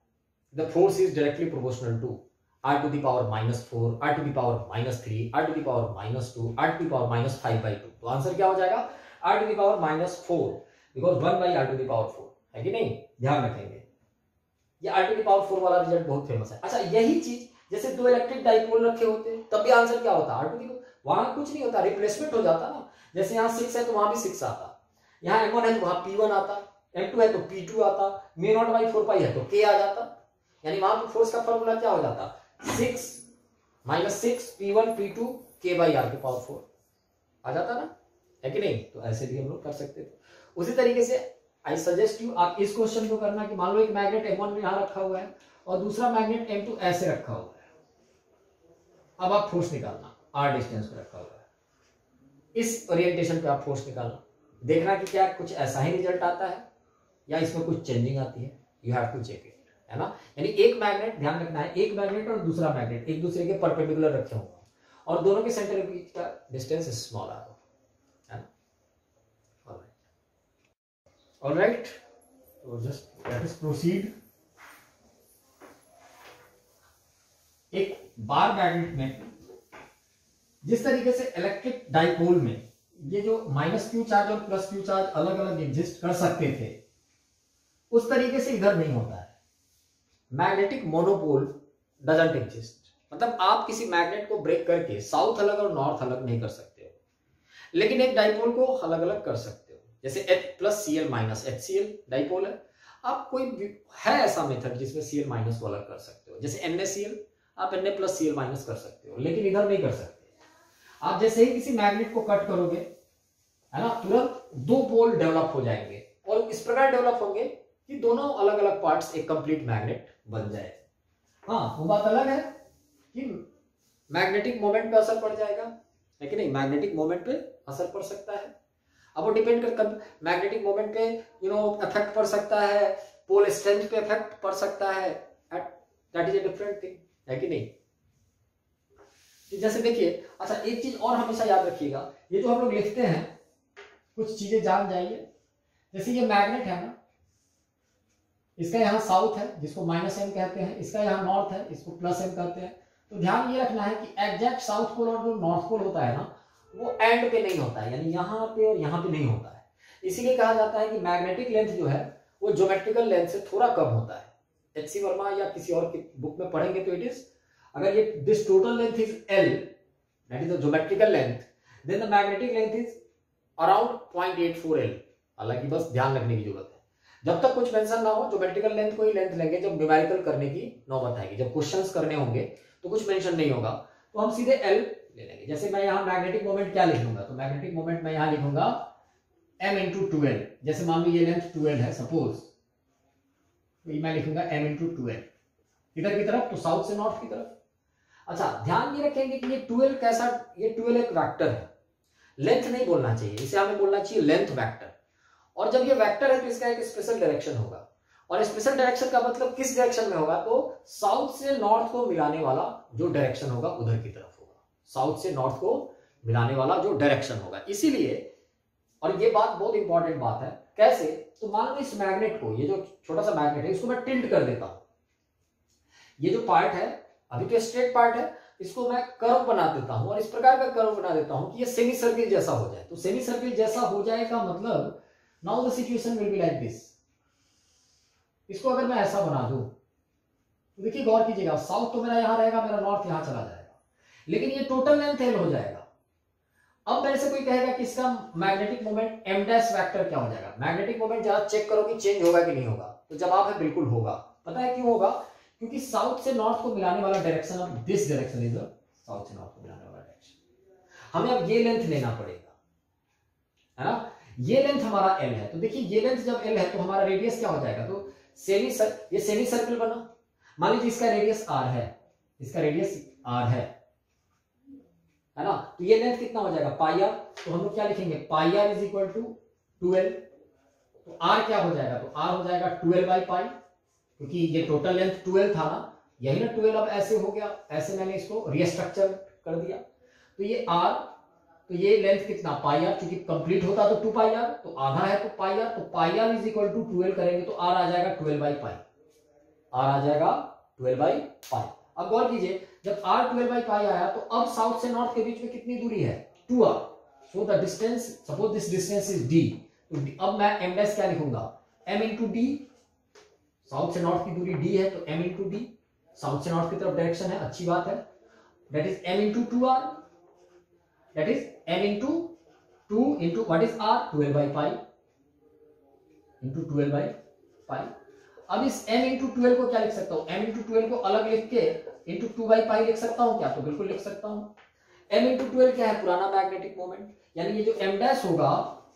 the force is directly proportional to r to the power -4, r to the power -3, r to the power -2, r to the power -5/2। तो आंसर क्या हो जाएगा, r to the power -4, because 1 by r to the power 4 है कि नहीं, ध्यान रखेंगे। ये आर टू द पावर 4 वाला रिजल्ट बहुत फेमस है। अच्छा, यही चीज जैसे दो इलेक्ट्रिक डाइपोल रखे होते तब भी आंसर क्या होता, आर टू द, वहां कुछ नहीं होता, रिप्लेसमेंट हो जाता ना। जैसे यहाँ 6 है तो वहां भी 6 आता, यहाँ m1 है तो वहां p1 आता, m2 है तो p2 आता, म्यू नॉट बाई 4 पाई है तो k आ जाता, यानी वहां पे फोर्स का फॉर्मूला क्या हो जाता, 6 -6 p1 p2 k by r की पावर 4 आ जाता ना, है कि नहीं। तो ऐसे भी हम लोग कर सकते थे। उसी तरीके से आई सजेस्ट यू, आप इस क्वेश्चन को करना कि मान लो एक मैग्नेट m1 यहां रखा हुआ है और दूसरा मैग्नेट m2 ऐसे रखा हुआ है। अब आप फोर्स निकालना, r डिस्टेंस पे रखा हुआ है, इस ओरिएंटेशन पे आप फोर्स निकालना, देखना कि क्या कुछ ऐसा ही रिजल्ट आता है या इसमें कुछ चेंजिंग आती है। You have to check it, है ना। यानी एक मैग्नेट, ध्यान रखना है, एक मैग्नेट और दूसरा मैग्नेट एक दूसरे के परपेंडिकुलर रखे होंगे और दोनों के सेंटर के बीच का डिस्टेंस स्मॉल आ, है ना। ऑलराइट, तो जस्ट लेट अस प्रोसीड। एक बार मैग्नेट में जिस तरीके से इलेक्ट्रिक डाइपोल में ये जो -q चार्ज और +q चार्ज अलग अलग एग्जिस्ट कर सकते थे, उस तरीके से इधर नहीं होता है। मैग्नेटिक मोनोपोल डजंट एग्जिस्ट, मतलब आप किसी मैग्नेट को ब्रेक करके साउथ अलग और नॉर्थ अलग नहीं कर सकते हो, लेकिन एक डाइपोल को अलग अलग कर सकते हो। जैसे H+Cl HCl डाइपोल है, आप कोई है ऐसा मेथड जिसमें Cl- को अलग कर सकते हो। जैसे NaCl आप Na+Cl- कर सकते हो, लेकिन इधर नहीं कर सकते। आप जैसे ही किसी मैग्नेट को कट करोगे, है ना, तुरंत दो पोल डेवलप हो जाएंगे और इस प्रकार डेवलप होंगे कि दोनों अलग अलग पार्ट्स एक कंप्लीट मैग्नेट बन जाए। हाँ, वो बात अलग है कि मैग्नेटिक मोमेंट पे असर पड़ जाएगा, है कि नहीं, मैग्नेटिक मोमेंट पे असर पड़ सकता है। अब वो डिपेंड कर मैग्नेटिक मोमेंट पे इफेक्ट पड़ सकता है, पोल स्ट्रेंथ पे इफेक्ट पड़ सकता है, that is a different thing, है कि नहीं। जैसे देखिए, अच्छा एक चीज और हमेशा याद रखिएगा, ये जो हम लोग लिखते हैं कुछ चीजें जान जाइए। जैसे ये मैग्नेट है ना, इसका यहाँ साउथ है जिसको -m कहते हैं, इसका यहाँ नॉर्थ है इसको +m कहते हैं। तो ध्यान ये रखना है कि एग्जैक्ट साउथ पोल और जो नॉर्थ पोल होता है ना, वो एंड पे नहीं होता है, यानी यहाँ पे और यहाँ पे नहीं होता है। इसीलिए कहा जाता है कि मैग्नेटिक लेंथ जो है वो ज्योमेट्रिकल लेंथ से थोड़ा कम होता है। HC वर्मा या किसी और की बुक में पढ़ेंगे तो इट इज, अगर ये this total length is L, that is the geometrical length, then the magnetic length is around 0.84 L। हालांकि बस ध्यान रखने की जरूरत है, जब तक कुछ मेंशन ना हो ज्योमेट्रिकल लेंथ को ही लेंथ लेंगे जब न्यूमेरिकल करने की नौबत आएगी। जब क्वेश्चंस करने होंगे तो कुछ मेंशन नहीं होगा तो हम सीधे L ले लेंगे। जैसे मैं यहाँ मैग्नेटिक मोमेंट क्या लिखूंगा, तो मैग्नेटिक मोमेंट मैं यहाँ लिखूंगा m × 2L। जैसे मान लो ये लेंथ 2L है सपोज, तो मैं लिखूंगा m × 2L, इधर की तरफ तो साउथ से नॉर्थ की तरफ। अच्छा ध्यान ये रखेंगे कि ये 2L कैसा, ये 2L एक वेक्टर है, लेंथ नहीं बोलना चाहिए, इसे हमें बोलना चाहिए लेंथ वेक्टर। और जब ये वेक्टर है तो इसका एक स्पेशल डायरेक्शन होगा, और स्पेशल डायरेक्शन का मतलब किस डायरेक्शन में होगा, तो साउथ से नॉर्थ को मिलाने वाला जो डायरेक्शन होगा उधर की तरफ होगा, साउथ से नॉर्थ को मिलाने वाला जो डायरेक्शन होगा। इसीलिए, और ये बात बहुत इंपॉर्टेंट बात है, कैसे, तो मान लो इस मैग्नेट को, ये जो छोटा सा मैग्नेट है, इसको मैं टिल्ट कर देता हूं, ये जो पार्ट है अभी तो स्ट्रेट पार्ट है, इसको मैं कर्व बना देता हूं, और इस प्रकार का कर्व बना देता हूं कि ये सेमी सर्किल जैसा हो जाए। तो सेमी सर्किल जैसा हो जाए का मतलब, now the situation will be like this. इसको अगर मैं ऐसा बना दूं तो देखिए गौर कीजिएगा, साउथ तो मेरा यहां रहेगा, मेरा नॉर्थ यहां चला जाएगा, लेकिन ये टोटल लेंथ एल हो जाएगा। अब मेरे से कोई कहेगा कि इसका magnetic moment M dash vector क्या हो जाएगा। मैग्नेटिक मोमेंट जरा चेक करो कि चेंज होगा कि नहीं होगा, तो जवाब है बिल्कुल होगा। पता है क्यों होगा, क्योंकि साउथ से नॉर्थ को मिलाने वाला direction of this direction is south से नॉर्थ को मिलाने वाला डायरेक्शन। हमें अब ये लेंथ लेना पड़ेगा, है ना। ये लेंथ हमारा एल है, तो देखिए ये लेंथ जब एल है तो हमारा रेडियस क्या हो जाएगा, तो ये सेमी सर्किल बना। मान लीजिए इसका रेडियस आर है, इसका रेडियस आर है ना, तो ये लेंथ कितना हो जाएगा, पाई आर। तो हम लोग क्या लिखेंगे, पाई आर इज इक्वल टू 12। तो आर क्या हो जाएगा, तो आर हो जाएगा 12 बाई पाई, क्योंकि ये टोटल लेंथ 12 था ना, यही ना 12 अब ऐसे हो गया, ऐसे मैंने इसको रीस्ट्रक्चर कर दिया। तो ये आर, तो ये लेंथ कितना, पाई आर, क्योंकि कंप्लीट होता तो 2 पाई आर, तो आधा है तो पाई आर, तो pi R is equal to 12 करेंगे तो आर आ जाएगा 12 बाई पाई, आर आ जाएगा 12 बाई पाई। अब गौर कीजिए, जब r 12 बाई पाई आया तो अब साउथ से नॉर्थ के बीच में कितनी दूरी है, 2r। So the distance, suppose this distance is d, तो अब मैं m डैश क्या लिखूंगा, m इंटू डी। साउथ से नॉर्थ की दूरी d है तो m इंटू डी, साउथ से नॉर्थ की तरफ डायरेक्शन है, अच्छी बात है। That is m into 2r, that is m into 2 into what is r, 12 by pi into 12 by pi. अब इस m इंटू 12 को क्या लिख सकता हूं, m इंटू 12 को अलग लिख के इंटू 2 बाई पाई लिख सकता हूं क्या, तो बिल्कुल लिख सकता हूं। m इंटू 12 क्या है, पुराना मैग्नेटिक मोमेंट, यानी ये जो m डैश होगा,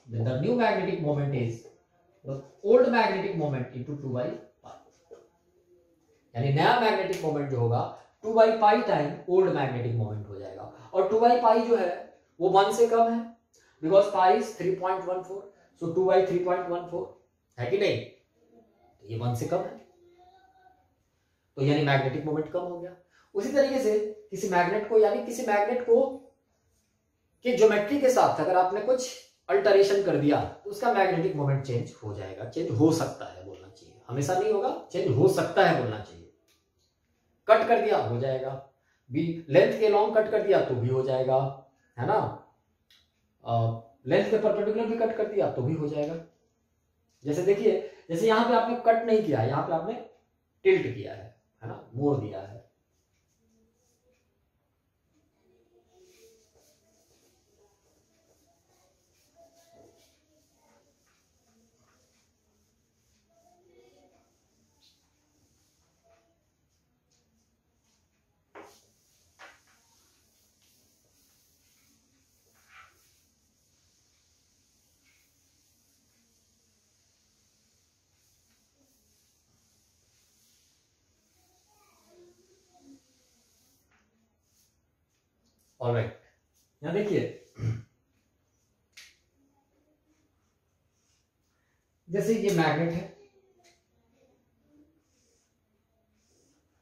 the new magnetic moment is the old magnetic moment into 2 by pi, यानी नया मैग्नेटिक मोमेंट जो होगा 2 by pi time old magnetic moment हो जाएगा। और 2 बाई पाई जो है वो 1 से कम है, because pi is 3.14, so 2 by 3.14 है कि नहीं, ये 1 से कम है, तो यानी मैग्नेटिक मोमेंट कम हो गया। उसी तरीके से किसी मैग्नेट को, यानी किसी मैग्नेट को के ज्योमेट्री के साथ अगर आपने कुछ अल्टरेशन कर दिया तो उसका मैग्नेटिक मोमेंट चेंज हो जाएगा, चेंज हो सकता है बोलना चाहिए, हमेशा नहीं होगा, चेंज हो सकता है बोलना चाहिए। कट कर दिया हो जाएगा, भी लेंथ के लॉन्ग कट कर दिया तो भी हो जाएगा, है ना। लेंथ के परपेंडिकुलर भी कट कर दिया तो भी हो जाएगा। जैसे देखिए, जैसे यहां पे आपने कट नहीं किया, यहां पे आपने टिल्ट किया है ना, मोड़ दिया है। ऑलराइट, यहां देखिए, जैसे ये मैग्नेट है,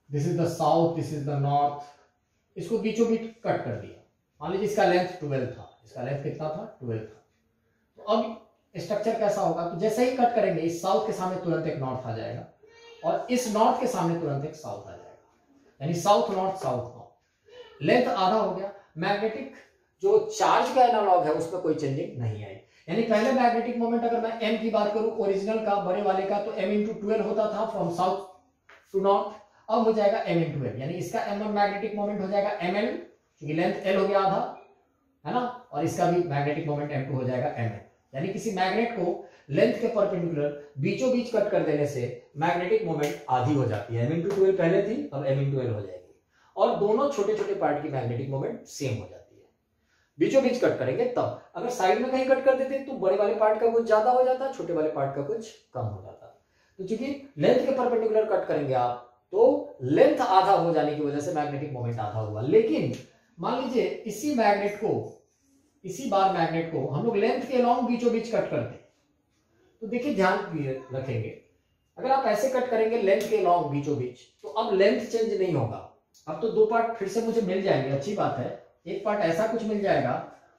this is the south, this is the north, इसको बीचों बीच कट कर दिया। मान लीजिए इसका लेंथ 12 था, इसका लेंथ कितना था, 12 था। तो अब स्ट्रक्चर कैसा होगा, तो जैसे ही कट करेंगे इस साउथ के सामने तुरंत एक नॉर्थ आ जाएगा, और इस नॉर्थ के सामने तुरंत एक साउथ आ जाएगा, यानी south north south north. Length आधा हो गया। मैग्नेटिक जो चार्ज का एनालॉग है उसमें कोई चेंजिंग नहीं आई, यानी पहले मैग्नेटिक मोमेंट अगर मैं m की बात करूं ओरिजिनल का, बड़े वाले का, तो m इंटू 12 होता था फ्रॉम साउथ टू नॉर्थ, अब हो जाएगा m इंटू l, यानी इसका m1 मैग्नेटिक मोमेंट हो जाएगा ml, क्योंकि लेंथ l हो गया आधा, है ना, और इसका भी मैग्नेटिक मोमेंट m2 हो जाएगा ml। यानी किसी मैग्नेट को लेंथ के परपेंडिकुलर बीचों बीच कट कर देने से मैग्नेटिक मोमेंट आधी हो जाती है, m इंटू 12 पहले थी, अब m इंटू l हो जाएगी, और दोनों छोटे छोटे पार्ट की मैग्नेटिक मोमेंट सेम हो जाती है। बीचों बीच कट करेंगे तब, अगर साइड में कहीं कट कर देते तो बड़े वाले पार्ट का कुछ ज्यादा हो जाता, छोटे वाले पार्ट का कुछ कम हो जाता। तो चूंकि लेंथ के परपेंडिकुलर कट करेंगे आप, तो लेंथ आधा हो जाने की वजह से मैग्नेटिक मोमेंट आधा होगा। लेकिन मान लीजिए इसी मैग्नेट को इसी बार मैग्नेट को हम लोग लेंथ के अलॉन्ग बीचों बीच कट करते हैं, तो देखिए ध्यान रखेंगे, अगर आप ऐसे कट करेंगे लेंथ के अलॉन्ग बीचों बीच, तो अब लेंथ चेंज नहीं होगा। अब तो दो पार्ट फिर से मुझे मिल जाएंगे, अच्छी बात है। एक पार्ट ऐसा कुछ मिल जाएगा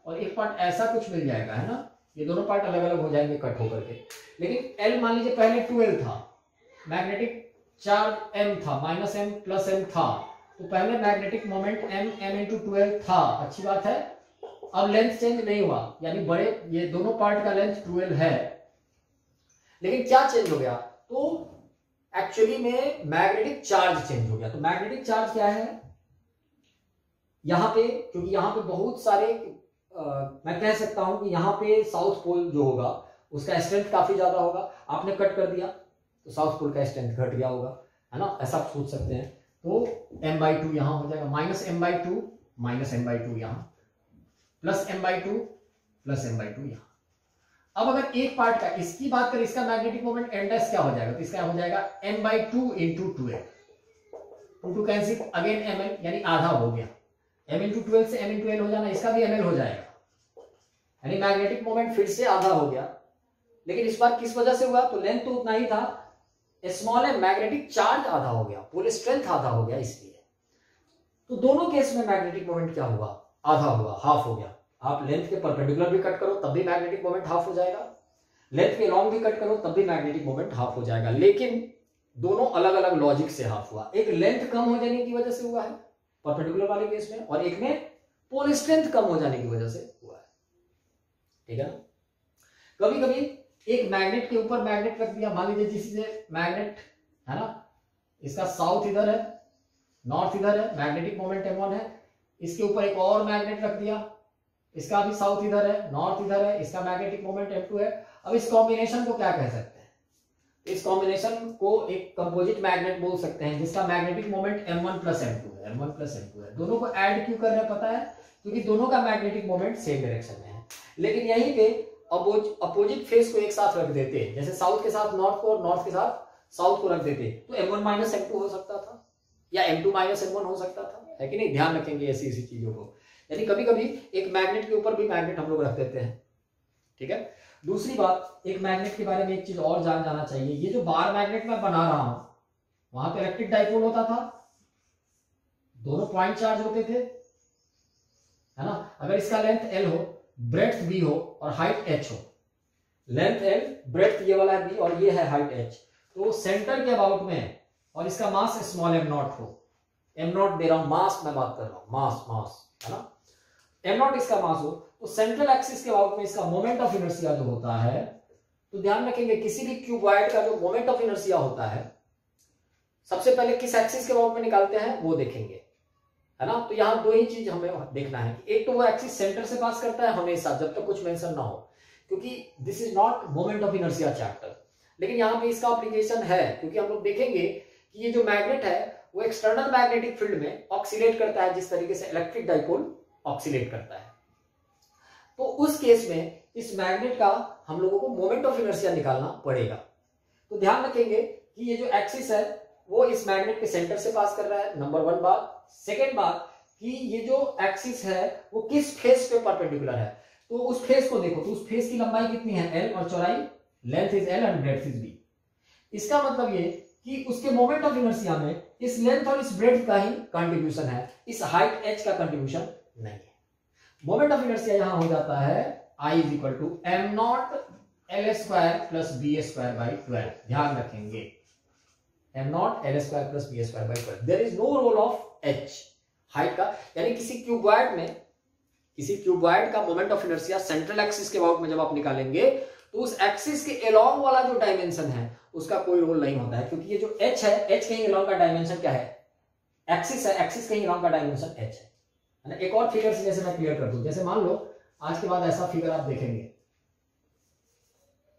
और एक पार्ट ऐसा कुछ मिल जाएगा, है ना। ये दोनों पार्ट अलग अलग हो जाएंगे कट होकर के। लेकिन एल मान लीजिए पहले 12 था, मैग्नेटिक चार्ज m था, -m + m था, तो पहले मैग्नेटिक मोमेंट m × 12 था, अच्छी बात है। अब लेंथ चेंज नहीं हुआ, यानी बड़े ये दोनों पार्ट का लेंथ 12 है, लेकिन क्या चेंज हो गया, तो एक्चुअली में मैग्नेटिक चार्ज चेंज हो गया। तो मैग्नेटिक चार्ज क्या है यहां पे, क्योंकि यहां पे बहुत सारे मैं कह सकता हूं कि यहाँ पे साउथ पोल जो होगा उसका स्ट्रेंथ काफी ज्यादा होगा, आपने कट कर दिया तो साउथ पोल का स्ट्रेंथ घट गया होगा, है ना, ऐसा आप सोच सकते हैं। तो m/2 यहां हो जाएगा, -m/2 -m/2 यहां, +m/2 +m/2 यहां। अब अगर एक पार्ट का, इसकी बात करें, इसका मैग्नेटिक मोमेंट एंडस क्या हो जाएगा, तो इसका हो जाएगा m/2 × 12, 2 कैंसिल, अगेन ml यानी आधा हो गया, m × 12 से m × l हो जाना, इसका भी ml हो जाएगा, यानी मैग्नेटिक मोमेंट फिर से आधा हो गया। लेकिन इस बार किस वजह से हुआ, तो लेंथ तो उतना ही था, स्मॉल है, मैग्नेटिक चार्ज आधा हो गया, पोल स्ट्रेंथ आधा हो गया, इसलिए। तो दोनों केस में मैग्नेटिक मोमेंट क्या हुआ, आधा हुआ, हाफ हो गया। आप लेंथ के परपेंडिकुलर भी कट करो तब भी मैग्नेटिक मोमेंट हाफ हो जाएगा, लेंथ के लॉन्ग भी कट करो तब भी मैग्नेटिक मोमेंट हाफ हो जाएगा। लेकिन दोनों अलग अलग लॉजिक से हाफ हुआ, एक लेंथ कम हो जाने की वजह से हुआ है परपेंडिकुलर वाले केस में, और एक में पोल स्ट्रेंथ कम हो जाने की वजह से हुआ है, ठीक है ना। कभी कभी एक मैग्नेट के ऊपर मैग्नेट रख दिया, मान लीजिए जिससे मैग्नेट है ना, इसका साउथ इधर है, नॉर्थ इधर है, मैग्नेटिक मोमेंट m1 है, इसके ऊपर एक और मैग्नेट रख दिया, इसका भी साउथ इधर है, नॉर्थ इधर है, इसका मैग्नेटिक मोमेंट m2 है। अब इस कॉम्बिनेशन को क्या कह सकते हैं, इस कॉम्बिनेशन को एक कंपोजिट मैग्नेट बोल सकते हैं, जिसका मैग्नेटिक मोमेंट m1 + m2 है, m1 + m2 है। दोनों को ऐड क्यों कर रहे हैं पता है, क्योंकि दोनों का मैग्नेटिक मोमेंट सेम डायरेक्शन में है। लेकिन यहीं पे अपोजिट फेस को एक साथ रख देते, जैसे साउथ के साथ नॉर्थ को और नॉर्थ के साथ साउथ को रख देते, तो m1 - m2 हो सकता था, या m2 - m1 हो सकता था, है कि नहीं। ध्यान रखेंगे ऐसी ऐसी चीजों को, यानी कभी कभी एक मैग्नेट के ऊपर भी मैग्नेट हम लोग रख देते हैं, ठीक है। दूसरी बात, एक मैग्नेट के बारे में एक चीज और जाना चाहिए, ये जो बार मैग्नेट मैं बना रहा हूं, वहां पे इलेक्ट्रिक डाइपोल होता था, दोनों पॉइंट चार्ज होते थे, है ना। अगर इसका लेंथ l हो, ब्रेड्थ b हो और हाइट h हो, लेंथ l, ब्रेड्थ ये वाला है b और ये है हाइट h, तो सेंटर के अबाउट में, और इसका मास स्मॉल m0 हो, m0 दे रहा हूं, मास मैं बात कर रहा हूं, मास, है ना, m0 इसका मास हो, तो सेंट्रल एक्सिस के अबाउट में इसका मोमेंट ऑफ इनर्शिया जो होता है, तो ध्यान रखेंगे किसी भी क्यूबॉइड का जो मोमेंट ऑफ इनर्शिया होता है, सबसे पहले किस एक्सिस के अबाउट में निकालते हैं वो देखेंगे, है ना। तो यहां दो ही चीज हमें देखना है, एक तो वो एक्सिस सेंटर से पास करता है हमेशा, जब तक कुछ मेंशन ना हो, क्योंकि this is not moment of inertia chapter, लेकिन यहां पे इसका एप्लीकेशन है, क्योंकि हम लोग देखेंगे कि ये जो मैग्नेट है वो एक्सटर्नल मैग्नेटिक फील्ड में ऑक्सीलेट करता है, जिस तरीके से इलेक्ट्रिक डाइपोल ऑक्सीलेट करता है। तो उस केस में इस मैग्नेट का हम लोगों को मोमेंट ऑफ इनर्शिया निकालना पड़ेगा। तो ध्यान रखेंगे कि ये जो एक्सिस है वो इस मैग्नेट के सेंटर से पास कर रहा है, नंबर 1 बात। सेकेंड बात कि ये जो एक्सिस है वो किस फेस पे परपेंडिकुलर है, तो उस फेस को देखो, तो उस फेस की लंबाई कितनी है l, और चौड़ाई length is l and breadth is b। इसका मतलब ये कि उसके मोमेंट ऑफ इनर्शिया में इस लेंथ और इस ब्रेड्थ का ही कंट्रीब्यूशन है, इस हाइट h का कंट्रीब्यूशन नहीं है। मोमेंट ऑफ इनर्शिया यहां हो जाता है I = m0 l² + b² / 12। ध्यान रखेंगे m0 l² + b² / 12। There is no role of h, height का, यानी किसी क्यूबॉइड का moment of inertia central axis के अबाउट में जब आप निकालेंगे, तो उस एक्सिस के अलोंग वाला जो डायमेंशन है उसका कोई रोल नहीं होता है, क्योंकि ये जो h है, h कहीं अलोंग का डायमेंशन क्या है, एक्सिस है, एक्सिस कहीं अलोंग का डायमेंशन h है ना। एक और फिगर से जैसे मैं क्लियर कर दूं, जैसे मान लो आज के बाद ऐसा फिगर आप देखेंगे,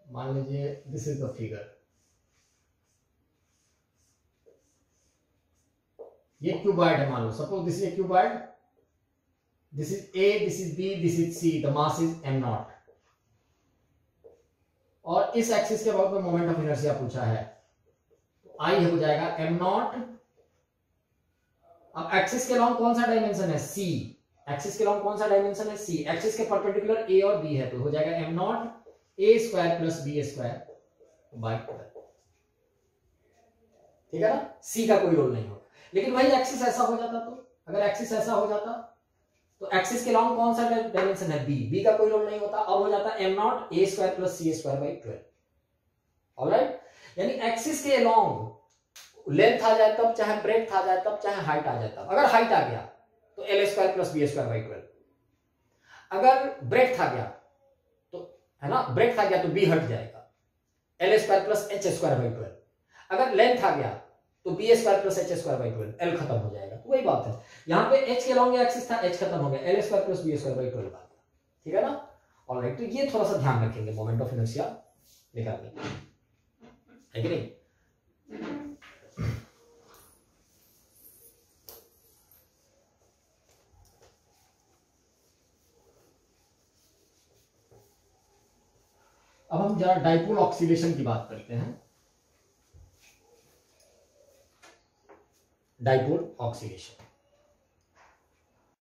मान लीजिए दिस इज द फिगर, ये क्यूबॉइड है, मान लो suppose this is a cuboid, this is A, this is B, this is C, the mass is m0, और इस एक्सिस के अबाउट में मोमेंट ऑफ इनर्शिया पूछा है, तो I हो जाएगा m0। अब एक्सिस के अलोंग कौन सा डायमेंशन है, C, एक्सिस के लॉन्ग कौन सा डायमेंशन है, सी। एक्सिस के परपेंडिकुलर ए और बी है, तो हो जाएगा M naught A square plus B square by 12। ठीक है ना, सी का कोई रोल नहीं होगा। लेकिन वही एक्सिस ऐसा हो जाता, तो अगर एक्सिस ऐसा हो जाता तो एक्सिस के लॉन्ग कौन सा डायमेंशन है, बी। बी का कोई रोल नहीं होता, अब हो जाता M naught A square plus C square by 12। Alright, यानी एक्सिस के लॉन्ग लेंथ आ जाए तब, चाहे ब्रेड्थ आ जाए तब, चाहे हाइट आ जाए तब। अगर हाइट आ गया तो L square plus B square by 12। अगर ब्रेड्थ आ गया तो, है ना, ब्रेड्थ आ गया तो बी हट जाएगा, L square plus H square by 12। अगर लेंथ आ गया तो B square plus H square by 12, L खत्म हो जाएगा। तो वही बात है, यहाँ पे एच के लॉन्ग एक्सिस था, एच खत्म हो गया, L square plus B square by 12 आ गया। ठीक है ना, ऑलराइट। तो ये थोड़ा सा ध्यान रखेंगे मोमेंट ऑफ इनर्शिया निकालने, है कि नहीं। अब हम जरा डाइपोल ऑक्सीलेशन की बात करते हैं। Dipole oscillation,